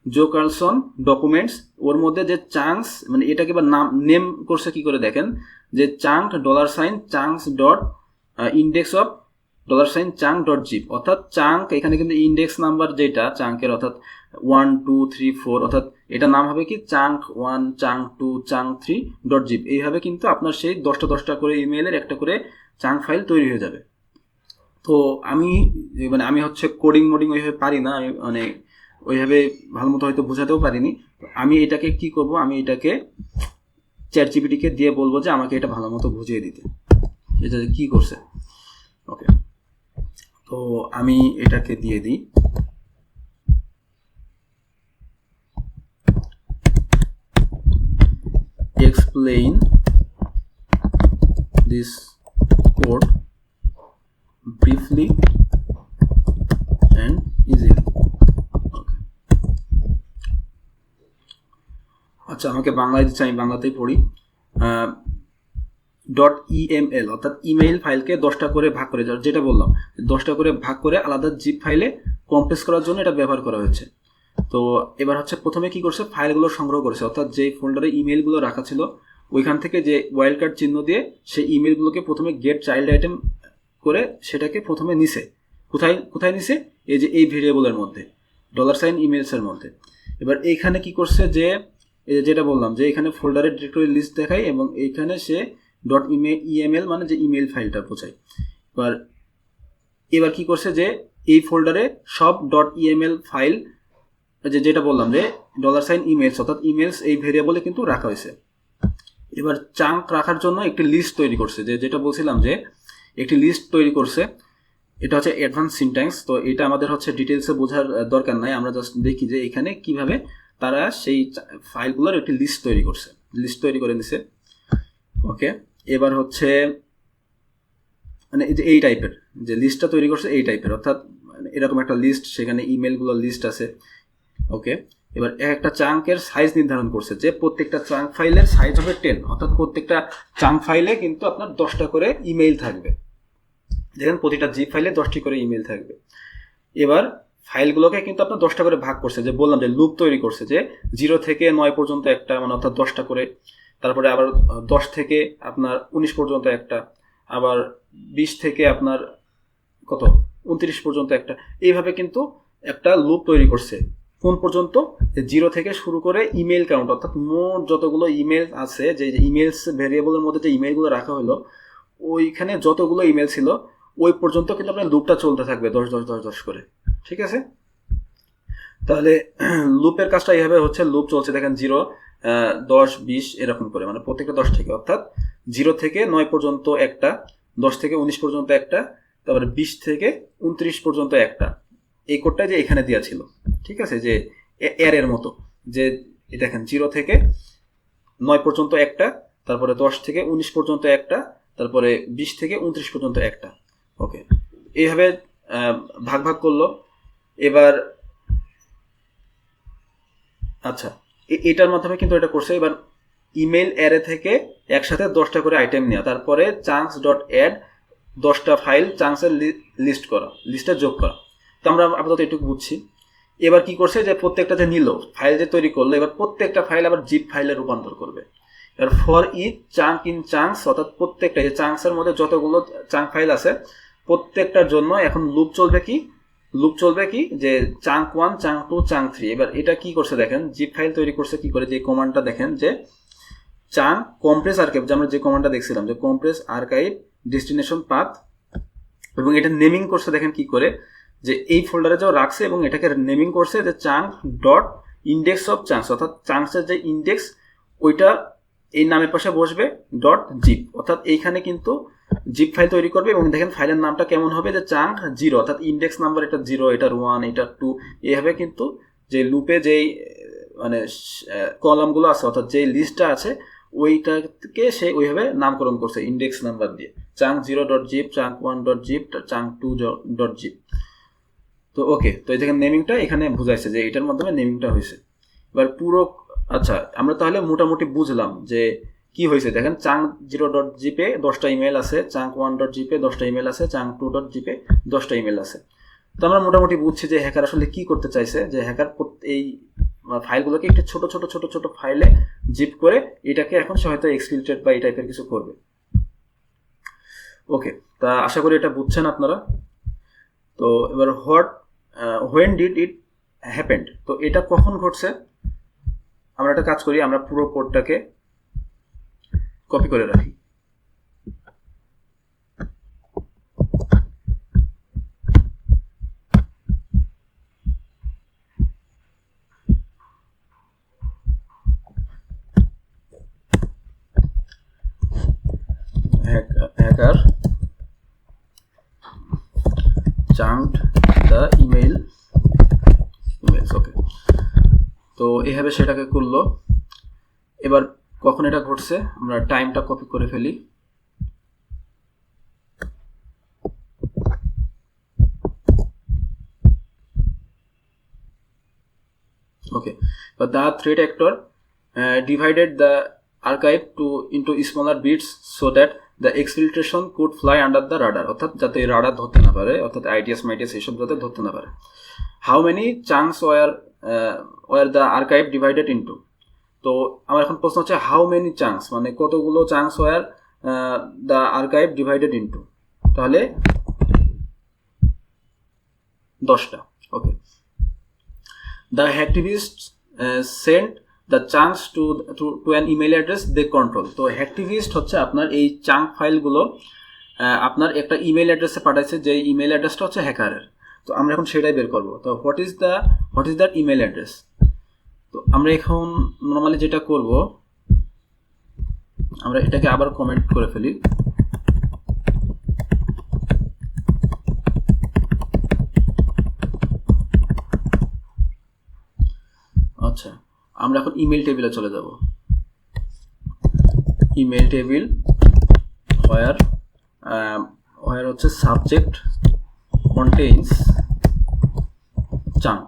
Speaker 2: জো কার্লসন ডকুমেন্টস, ওর মধ্যে যে চাঙ্কস, মানে এটাকে এবার নেম করছে কি করে দেখেন, যে chunk $chunks dot index of $chunk dot zip, অর্থাৎ চাঙ্ক এখানে কিন্তু ইন্ডেক্স নাম্বার যেটা চাঙ্কের, অর্থাৎ 1 2 3 4, অর্থাৎ এটা নাম হবে কি chunk 1 chunk 2 chunk 3 dot zip. এইভাবে কিন্তু আপনার সেই 10টা করে ইমেইলের একটা করে চাঙ্ক ফাইল তৈরি হয়ে যাবে। তো আমি হচ্ছে কোডিং ওইভাবে পারি না, মানে ওইভাবে ভালো মতো হয়তো বোঝাতেও পারিনি। আমি এটাকে কি করব, আমি এটাকে চ্যাটজিপিটিকে দিয়ে বলবো যে আমাকে এটা ভালো মতো বুঝিয়ে দিতে, এটা কি করছে। ওকে, তো আমি এটাকে দিয়ে দিই, explain this code briefly and easily. Okay. আচ্ছা, আমাকে বাংলায় দিচ্ছে, আমি বাংলাতেই পড়ি। .eml অর্থাৎ ইমেইল ফাইলকে 10টা করে ভাগ করে, যেটা বললাম 10টা করে ভাগ করে আলাদা জিপ ফাইলে কম্প্রেস করার জন্য এটা ব্যবহার করা হয়েছে। তো এবার হচ্ছে প্রথমে কি করছে, ফাইলগুলো সংগ্রহ করেছে, অর্থাৎ যে ফোল্ডারে ইমেইলগুলো রাখা ছিল ওইখান থেকে যে ওয়াইল্ড কার্ড চিহ্ন দিয়ে সেই ইমেইলগুলোকে প্রথমে গেট চাইল্ড আইটেম করে সেটাকে প্রথমে নিছে। কোথায় নিছে, এই যে এই ভেরিয়েবলের মধ্যে $ইমেইলসের মধ্যে। এবার এইখানে কি করছে, যে এই যেটা বললাম যে এখানে ফোল্ডারের ডিরেক্টরি লিস্ট দেখায়, এবং এইখানে সে .eml মানে যে ইমেইল ফাইলটা বোঝায়। এবার কি করছে, যে এই ফোল্ডারে সব .eml ফাইল, যেটা বললাম যে $ইমেইলস অর্থাৎ ইমেইলস এই ভেরিয়েবলে কিন্তু রাখা হয়েছে। এবার চাঙ্ক রাখার জন্য একটি লিস্ট তৈরি করছে, যেটা বলছিলাম যে একটি লিস্ট তৈরি করছে। এটা হচ্ছে অ্যাডভান্স সিনট্যাক্স, তো এটা আমাদের হচ্ছে ডিটেলসে বোঝার দরকার নাই, আমরা জাস্ট দেখি যে এখানে কিভাবে তারা সেই ফাইলগুলোর একটি লিস্ট তৈরি করে নিছে। ওকে, এবার হচ্ছে মানে এই টাইপের যে লিস্টটা তৈরি করছে, এই টাইপের, অর্থাৎ এরকম একটা লিস্ট, সেখানে ইমেলগুলোর লিস্ট আছে। ওকে, এবার একটা চাঙ্কের সাইজ নির্ধারণ করছে, যে প্রত্যেকটা চাঙ্ক ফাইলের সাইজ হবে 10, অর্থাৎ প্রত্যেকটা চাঙ্ক ফাইলে কিন্তু আপনার 10টা করে ইমেইল থাকবে। দেখেন প্রতিটা জিপ ফাইলে 10টি করে ইমেইল থাকবে। এবার ফাইলগুলোকে কিন্তু আপনার 10টা করে ভাগ করছে, যে বললাম যে লুপ তৈরি করছে, যে 0 থেকে 9 পর্যন্ত একটা, মানে অর্থাৎ 10টা করে। তারপরে আবার 10 থেকে আপনার 19 পর্যন্ত একটা, আবার 20 থেকে আপনার কত 29 পর্যন্ত একটা, এইভাবে কিন্তু একটা লুপ তৈরি করছে। কোন পর্যন্ত? 0 থেকে শুরু করে ইমেল কাউন্ট, অর্থাৎ মোট যতগুলো ইমেল আছে, যে ইমেলস ভেরিয়েবলের মধ্যে যে ইমেলগুলো রাখা হলো, ওইখানে যতগুলো ইমেল ছিল ওই পর্যন্ত কিন্তু আপনার লুপটা চলতে থাকবে 10 10 10 10 করে। ঠিক আছে, তাহলে লুপের কাজটা এইভাবে হচ্ছে। লুপ চলছে দেখেন 0 10 20 এরকম করে, মানে প্রত্যেকটা 10 থেকে, অর্থাৎ 0 থেকে 9 পর্যন্ত একটা, 10 থেকে 19 পর্যন্ত একটা, তারপরে 20 থেকে 29 পর্যন্ত একটা। এই কোডটা যে এখানে দেওয়া ছিল, ঠিক আছে, যে এর মতো, যে দেখেন 0 থেকে 9 পর্যন্ত একটা, তারপরে 10 থেকে 19 পর্যন্ত একটা, তারপরে 20 থেকে 29 পর্যন্ত একটা। ওকে, এইভাবে ভাগ ভাগ করলো। এবার আচ্ছা, এটার মাধ্যমে কিন্তু এটা করছে। এবার ইমেল অ্যারে থেকে একসাথে 10টা করে আইটেম নেওয়া, তারপরে চাঙ্কস ডট অ্যাড 10টা ফাইল চাঙ্কসের লিস্ট করা, লিস্টে যোগ করা। তো আমরা আপাতত এটুকু বুঝছি। এবার কি করছে, যে প্রত্যেকটা যে নিল ফাইল যে তৈরি করলো, এবার প্রত্যেকটা ফাইল আবার জিপ ফাইলে রূপান্তর করবে। এবার ফর ইচ চাঙ্ক ইন চাঙ্কস, অর্থাৎ প্রত্যেকটা যে চাঙ্কসের মধ্যে যতগুলো চাঙ্ক ফাইল আছে প্রত্যেকটার জন্য এখন লুপ চলবে কি যে চাঙ্ক 1 চাঙ্ক 2 চাঙ্ক 3। এবার এটা কি করছে দেখেন, জিপ ফাইল তৈরি করছে কি করে, যে কমান্ডটা দেখেন, যে চাঙ্ক কম্প্রেস আর্কাইভ, যে আমরা যে কমান্ডটা দেখছিলাম, যে কম্প্রেস আর্কাইভ ডেস্টিনেশন পাথ, এবং এটা নেমিং করছে দেখেন কি করে, যে এই ফোল্ডারে যাও রাখছে এবং এটাকে নেমিং করছে যে চাঙ্ক ডট ইন্ডেক্স অফ চাঙ্কস, অর্থাৎ চাঙ্কসের যে ইন্ডেক্স ওইটা এই নামের পাশে বসবে ডট জিপ, অর্থাৎ এইখানে কিন্তু জিপ ফাইল তৈরি করবে। এবং দেখেন ফাইলের নামটা কেমন হবে, যে চাঙ্ক 0, অর্থাৎ ইন্ডেক্স নাম্বার এটা 0, এটার 1, এটার 2, এইভাবে কিন্তু যে লুপে যেই মানে কলামগুলো আছে, অর্থাৎ যে লিস্টটা আছে ওইটাকে সে ওইভাবে নামকরণ করছে ইন্ডেক্স নাম্বার দিয়ে, chunk 0 dot zip, chunk 1 dot zip, chunk 2 dot zip. তো ওকে, তো এই দেখেন নেমিংটা এখানে বুঝাইছে যে এটার মাধ্যমে নেমিংটা হয়েছে। এবার পুরো আচ্ছা, আমরা তাহলে মোটামুটি বুঝলাম যে কি হয়েছে। দেখেন চাঙ্ক 0 ডট জিপে 10টা ইমেল আছে, চাঙ্ক 1 ডট জিপে 10টা ইমেল আছে, চাঙ্ক 2 ডট জিপে 10টা ইমেল আছে। তো আমরা মোটামুটি বুঝছি যে হ্যাকার আসলে কি করতে চাইছে, যে হ্যাকার এই ফাইলগুলোকে একটু ছোট ছোট ছোট ছোট ফাইলে জিপ করে এটাকে এখন সে হয়তো এক্সফিল্ট্রেট বা এই টাইপের কিছু করবে। ওকে, তা আশা করি এটা বুঝছেন আপনারা। তো এবার হোয়েন ডিড ইট হ্যাপেন্ড, তো এটা কখন ঘটছে। আমরা একটা কাজ করি, আমরা পুরো কোডটাকে কপি করে রাখি। Hacker chunked the emails. Okay, তো এইভাবে সেটাকে করলো। এবার কখন এটা ঘটছে, আমরা টাইমটা কপি করে ফেলি। ওকে, but the threat actor divided the archive into smaller bits so that the exfiltration could fly under the radar, অর্থাৎ যাতে রাডার ধরতে না পারে, অর্থাৎ আইটিএস মাইটিএস এইসব যাতে ধরতে না পারে। How many chunks were the archive divided into, তো আমার এখন প্রশ্ন হচ্ছে হাউ মেনি চাঙ্কস, মানে কতগুলো chunks were the archive divided into, তাহলে 10টা। ওকে, the hacktivists sent the chunks to an email address they control, তো hacktivist হচ্ছে আপনার এই চাঙ্ক ফাইলগুলো আপনার একটা ইমেল অ্যাড্রেসে পাঠাইছে, যে ইমেল অ্যাড্রেসটা হচ্ছে হ্যাকারের। তো আমরা এখন সেটাই বের করব। তো what is that email address. তো আমরা এখন নর্মালি যেটা করব, আমরা এটাকে আবার কমেন্ট করে ফেলি। আচ্ছা, আমরা এখন ইমেল টেবিলে চলে যাব। ইমেল টেবিল হোয়ার হচ্ছে সাবজেক্ট কন্টেইনস চাঙ্ক,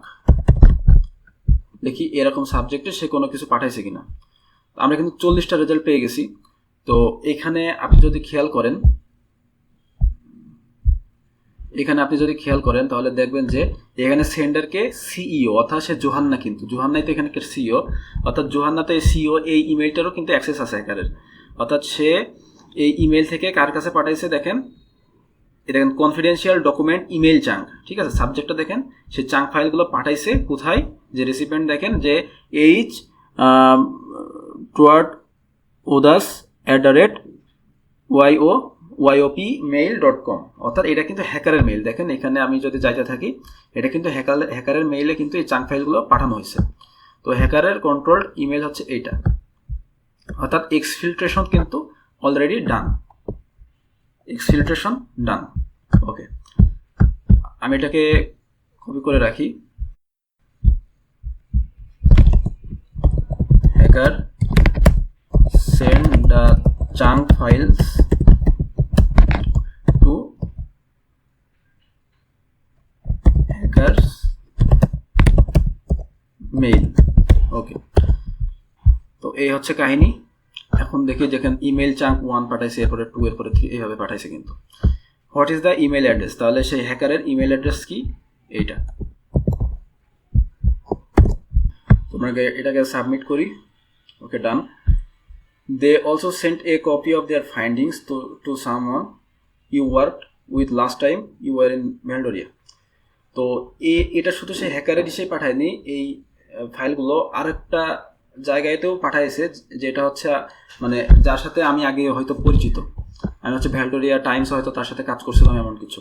Speaker 2: দেখি এরকম সাবজেক্টে সে কোনো কিছু পাঠাইছে কিনা। আমরা কিন্তু 40টা রেজাল্ট পেয়ে গেছি। তো এখানে আপনি যদি খেয়াল করেন, এখানে আপনি যদি খেয়াল করেন তাহলে দেখবেন যে এখানে সেন্ডারকে সিইও, অর্থাৎ সে জোহান্না, কিন্তু জোহান্নাই তো এখানে সিইও, অর্থাৎ জোহান্নাতে সিইও, এই ইমেইলটারও কিন্তু অ্যাক্সেস আছে হ্যাকারের। অর্থাৎ সে এই ইমেইল থেকে কার কাছে পাঠাইছে দেখেন, এটা দেখেন কনফিডেন্সিয়াল ডকুমেন্ট ইমেইল চাঙ্ক, ঠিক আছে, সাবজেক্টটা দেখেন, সে চাঙ্ক ফাইলগুলো পাঠাইছে কোথায়, যে রেসিপিয়েন্ট দেখেন যে এইচ টুয়ার্ড ওদাস @yopmail.com, অর্থাৎ এটা কিন্তু হ্যাকারের মেইল। দেখেন এখানে আমি যদি যাইতে থাকি, এটা কিন্তু হ্যাকারের মেইলে কিন্তু এই চাঙ্ক ফাইলগুলো পাঠানো হয়েছে। তো হ্যাকারের কন্ট্রোল ইমেল হচ্ছে এইটা, অর্থাৎ এক্সফিল্ট্রেশন কিন্তু অলরেডি ডান, এক্সফিল্ট্রেশন ডান। ওকে, আমি এটাকে কপি করে রাখি। Hacker send the chunk files to hackers mail। ওকে, তো এই হচ্ছে কাহিনী। এখন দেখি যেখানে ইমেল চাঙ্ক 1 পাঠাইছে, এরপরে 2, এরপরে 3, এইভাবে পাঠাইছে কিন্তু। What is the email address, তাহলে সেই হ্যাকারের ইমেল অ্যাড্রেস কি, এইটা। তোমরা এটাকে সাবমিট করি। ওকে, ডান। They also sent a copy of their findings to someone you worked with last time you were in Valdoria। তো এটা শুধু সে হ্যাকারের হিসেবে পাঠায়নি, এই ফাইলগুলো আরেকটা জায়গায়তেও পাঠাইছে, যেটা হচ্ছে মানে যার সাথে আমি আগে হয়তো পরিচিত, আমি হচ্ছে ভ্যালডোরিয়া টাইমস হয়তো তার সাথে কাজ করছিলাম এমন কিছু।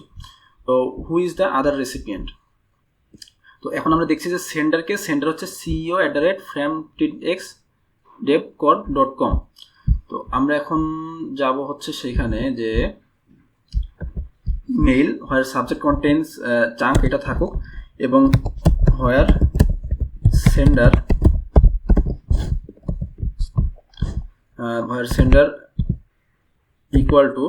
Speaker 2: তো who is the other recipient, তো এখন আমরা দেখছি যে সেন্ডার হচ্ছে ceo@framtidx.devcode.com। তো আমরা এখন যাব হচ্ছে সেখানে যে মেইল হোয়ার সাবজেক্ট কন্টেন্স চাঙ্ক, এটা থাকুক, এবং হোয়ার সেন্ডার ইকুয়াল টু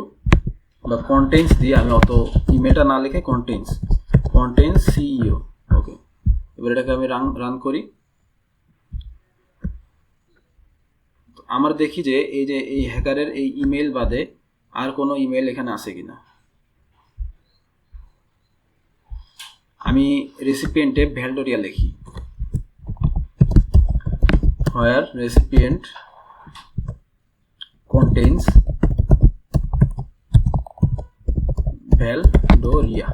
Speaker 2: বা কন্টেন্স দিয়ে, আমি অত ইমেলটা না লিখে কন্টেন্স সিইও। ওকে, এবার এটাকে আমি রান করি। আমরা দেখি যে এই হ্যাকারের এই ইমেল বাদে আর কোনো ইমেল এখানে আছে কিনা। আমি রেসিপিয়েন্টে ভ্যালডোরিয়া লিখি, হোয়ার রেসিপিয়েন্ট কন্টেন্স ভ্যালডোরিয়া।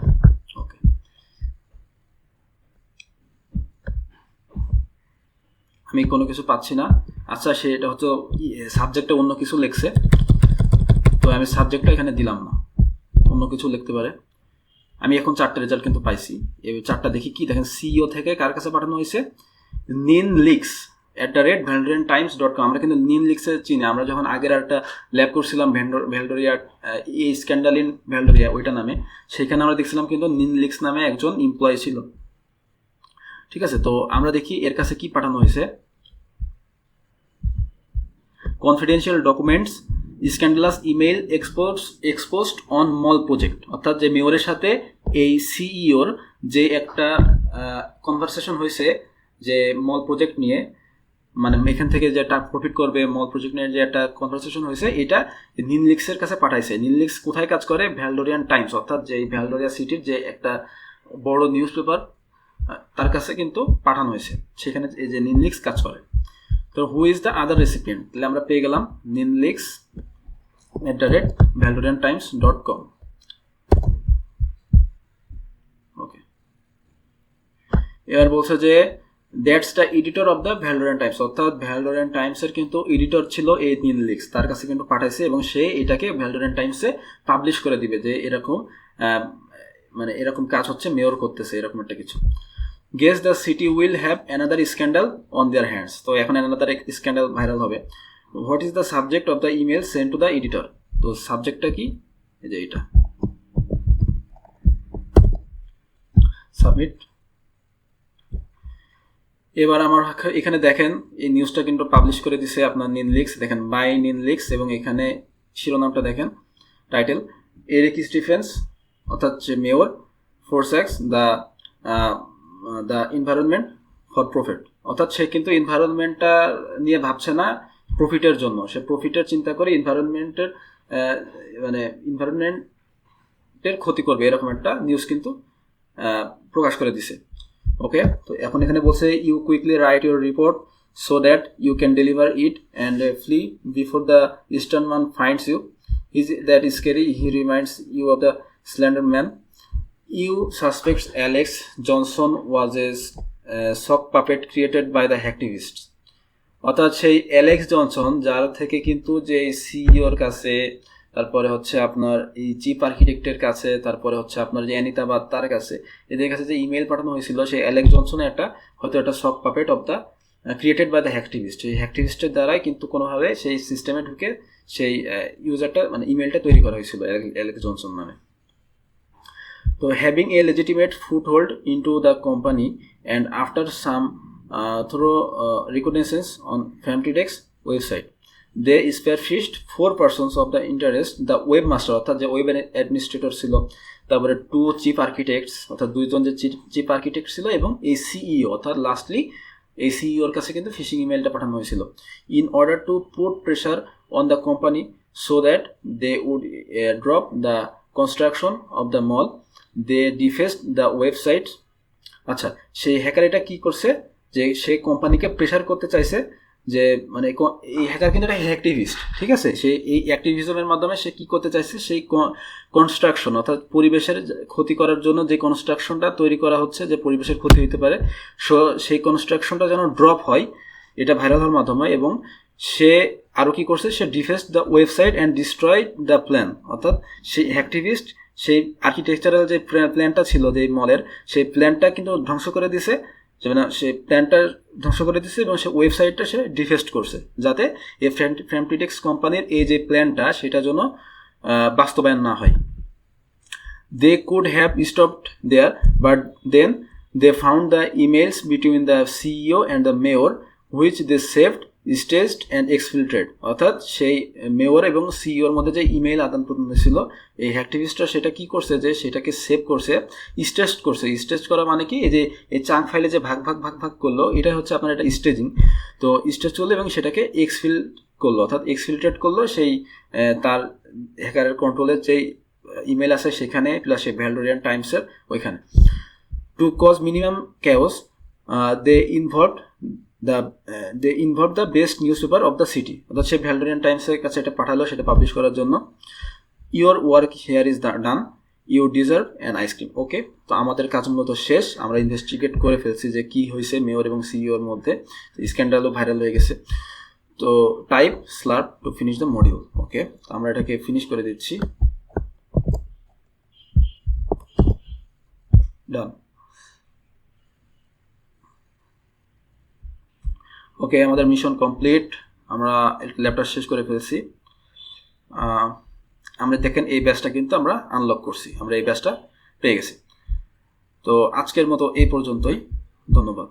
Speaker 2: ওকে, আমি কোনো কিছু পাচ্ছি না। আচ্ছা, সেটা হচ্ছে সাবজেক্টে অন্য কিছু লিখছে, তো আমি সাবজেক্টটা এখানে দিলাম না, অন্য কিছু লিখতে পারে। আমি এখন 4টে রেজাল্ট কিন্তু পাইছি। এই 4টা দেখি কি, দেখেন সিইও থেকে কার কাছে পাঠানো হয়েছে, ninleaks@valdoриantimes.com। আমরা কিন্তু ninleaks-এর চিনি, আমরা যখন আগের একটা ল্যাব করছিলাম ভ্যালডোরিয়া, এই স্ক্যান্ডাল ইন ভ্যালডোরিয়া ওইটা নামে, সেখানে আমরা দেখছিলাম কিন্তু ninleaks নামে একজন এমপ্লয়ি ছিল। ঠিক আছে, তো আমরা দেখি এর কাছে কি পাঠানো হয়েছে। Confidential documents scandalous email exposed on mall project, অর্থাৎ যে মেয়রের সাথে এই সিইওর যে একটা কনভারসেশন হয়েছে যে মল প্রজেক্ট নিয়ে, মানে এখান থেকে যে একটা প্রফিট করবে মল প্রজেক্ট নিয়ে, যে একটা কনভারসেশন হয়েছে, এটা ninleaks-এর কাছে পাঠাইছে। ninleaks কোথায় কাজ করে, ভ্যালডোরিয়ান টাইমস, অর্থাৎ যে ভ্যালডোরিয়া সিটির যে একটা বড় নিউজ পেপার, তার কাছে কিন্তু পাঠানো হয়েছে, সেখানে এই যে ninleaks কাজ করে। তো who is the other recipient, তাহলে আমরা পেয়ে গেলাম ninleaks@valdoриantimes.com। ওকে, এবার বলছে যে that's the editor of the Valdorian Times, অর্থাৎ ভ্যালডোরিয়ান টাইমসের কিন্তু এডিটর ছিল এই ninleaks, তার কাছে কিন্তু পাঠাইছে, এবং সে এটাকে ভ্যালডোরিয়ান টাইমসে পাবলিশ করে দিবে যে এরকম মানে এরকম কাজ হচ্ছে, মেয়র করতেছে এরকম একটা কিছু। Guess the city will have another scandal on their hands, তো এখন অ্যানাদার স্ক্যান্ডাল ভাইরাল হবে। What is the subject of the email send to the editor, তো সাবজেক্টটা কি, এই যে এটা, সাবমিট। এবার আমার এখানে দেখেন এই নিউজটা কিন্তু পাবলিশ করে দিছে আপনার ninleaks, দেখেন বাই ninleaks, এবং এখানে শিরোনামটা দেখেন, টাইটেল এরিক স্টিফেন্স, অর্থাৎ যে mayor, forsakes the environment for profit, অর্থাৎ সে কিন্তু এনভায়রনমেন্টটা নিয়ে ভাবছে না প্রফিটের জন্য, সে প্রফিটের চিন্তা করে এনভায়রনমেন্টের মানে এনভায়রনমেন্ট আর্কিটেক্টের ক্ষতি করবে এরকম একটা নিউজ কিন্তু প্রকাশ করে দিছে। ওকে, তো এখন এখানে বলছে you quickly write your report so that you can deliver it and flee before the eastern man finds you. That is scary. He reminds you of the slender man. You suspect Alex Johnson was a sock puppet created by the hacktivists. অর্থাৎ সেই Alex Johnson যার থেকে কিন্তু যে সিইওর কাছে, তারপরে হচ্ছে আপনার এই চিফ আর্কিটেক্টের কাছে, তারপরে হচ্ছে আপনার যে অ্যানিতাবাদ তার কাছে, এদের কাছে যে ইমেল পাঠানো হয়েছিল সেই অ্যালেক্স জনসনের হয়তো একটা sock puppet of the created by the hacktivist. এই হ্যাকটিভিস্টের দ্বারাই কিন্তু কোনোভাবে সেই সিস্টেমে ঢুকে সেই ইউজারটা মানে ইমেলটা তৈরি করা হয়েছিল অ্যালেক্স জনসন নামে। তো having a legitimate foothold into the company and after some thorough reconnaissance on Framtidex website they spearphished 4 persons of the interest the web master অর্থাৎ যে ওয়েব অ্যাডমিনিস্ট্রেটর ছিল, তারপরে 2 চিফ আর্কিটেক্টস অর্থাৎ 2 জন যে চিফ আর্কিটেক্ট ছিল এবং এই সিইও অর্থাৎ লাস্টলি এই সিইওর কাছে কিন্তু ফিশিং ইমেলটা পাঠানো হয়েছিল। In order to put pressure on the company so that they would drop the construction of the mall they defaced the website. আচ্ছা, সেই হ্যাকার এটা কি করছে যে সে কোম্পানিকে প্রেশার করতে চাইছে যে মানে এই হ্যাকার কিন্তু একটা অ্যাক্টিভিস্ট, ঠিক আছে, সে এই অ্যাক্টিভিজমের মাধ্যমে সে কি করতে চাইছে সেই কনস্ট্রাকশন অর্থাৎ পরিবেশের ক্ষতি করার জন্য যে কনস্ট্রাকশনটা তৈরি করা হচ্ছে যে পরিবেশের ক্ষতি হতে পারে সেই কনস্ট্রাকশনটা যেন ড্রপ হয়, এটা ভাইরাল হওয়ার মাধ্যমে। এবং সে আরও কি করছে, সে defaced the website and destroy the plan অর্থাৎ সেই অ্যাক্টিভিস্ট সেই আর্কিটেকচারাল যে প্ল্যানটা ছিল যে মলের সেই প্ল্যানটা কিন্তু ধ্বংস করে দিছে, যেমন সে প্ল্যানটা ধ্বংস করে দিচ্ছে এবং সে ওয়েবসাইটটা সে ডিফেস্ট করছে যাতে এই ফ্যামটিডেক্স কোম্পানির এই যে প্ল্যানটা সেটা যেন বাস্তবায়ন না হয়। They could have stopped there but then they found the emails between the CEO and the mayor which they saved staged and exfiltrated অর্থাৎ সেই মেয়র এবং সিইওর মধ্যে যে ইমেল আদান প্রদান ছিল এই হ্যাকটিভিস্টরা সেটা কি করছে যে সেটাকে সেভ করছে, স্টেজ করছে। স্টেজ করা মানে কি, এই যে এই চাঙ্ক ফাইলে যে ভাগ ভাগ ভাগ ভাগ করলো এটা হচ্ছে আপনার এটা স্টেজিং। তো স্টেজ করলো এবং সেটাকে এক্সফিল্ট করলো অর্থাৎ এক্সফিল্ট্রেট করলো সেই তার হ্যাকারের কন্ট্রোলের যেই ইমেল আছে সেখানে প্লাস সেই ভ্যালডোরিয়ান টাইমসের ওইখানে। To cause minimum chaos they involve the best newspaper of the city অর্থাৎ সে ভ্যালডোরিয়ান টাইমসের কাছে এটা পাঠালো সেটা পাবলিশ করার জন্য। Your work here is done, you deserve an ice cream. Okay, তো আমাদের কাজ মূলত শেষ, আমরা ইনভেস্টিগেট করে ফেলছি যে কী হয়েছে মেয়র এবং সিইওর মধ্যে, স্ক্যান্ডালও ভাইরাল হয়ে গেছে। তো type slurp to finish the module. Okay, তো আমরা এটাকে ফিনিশ করে দিচ্ছি, ডান। ওকে, আমাদের মিশন কমপ্লিট, আমরা ল্যাবটা শেষ করে ফেলছি। আমরা দেখেন এই ব্যাচটা কিন্তু আমরা আনলক করছি, আমরা এই ব্যাচটা পেয়ে গেছি। তো আজকের মতো এই পর্যন্তই, ধন্যবাদ।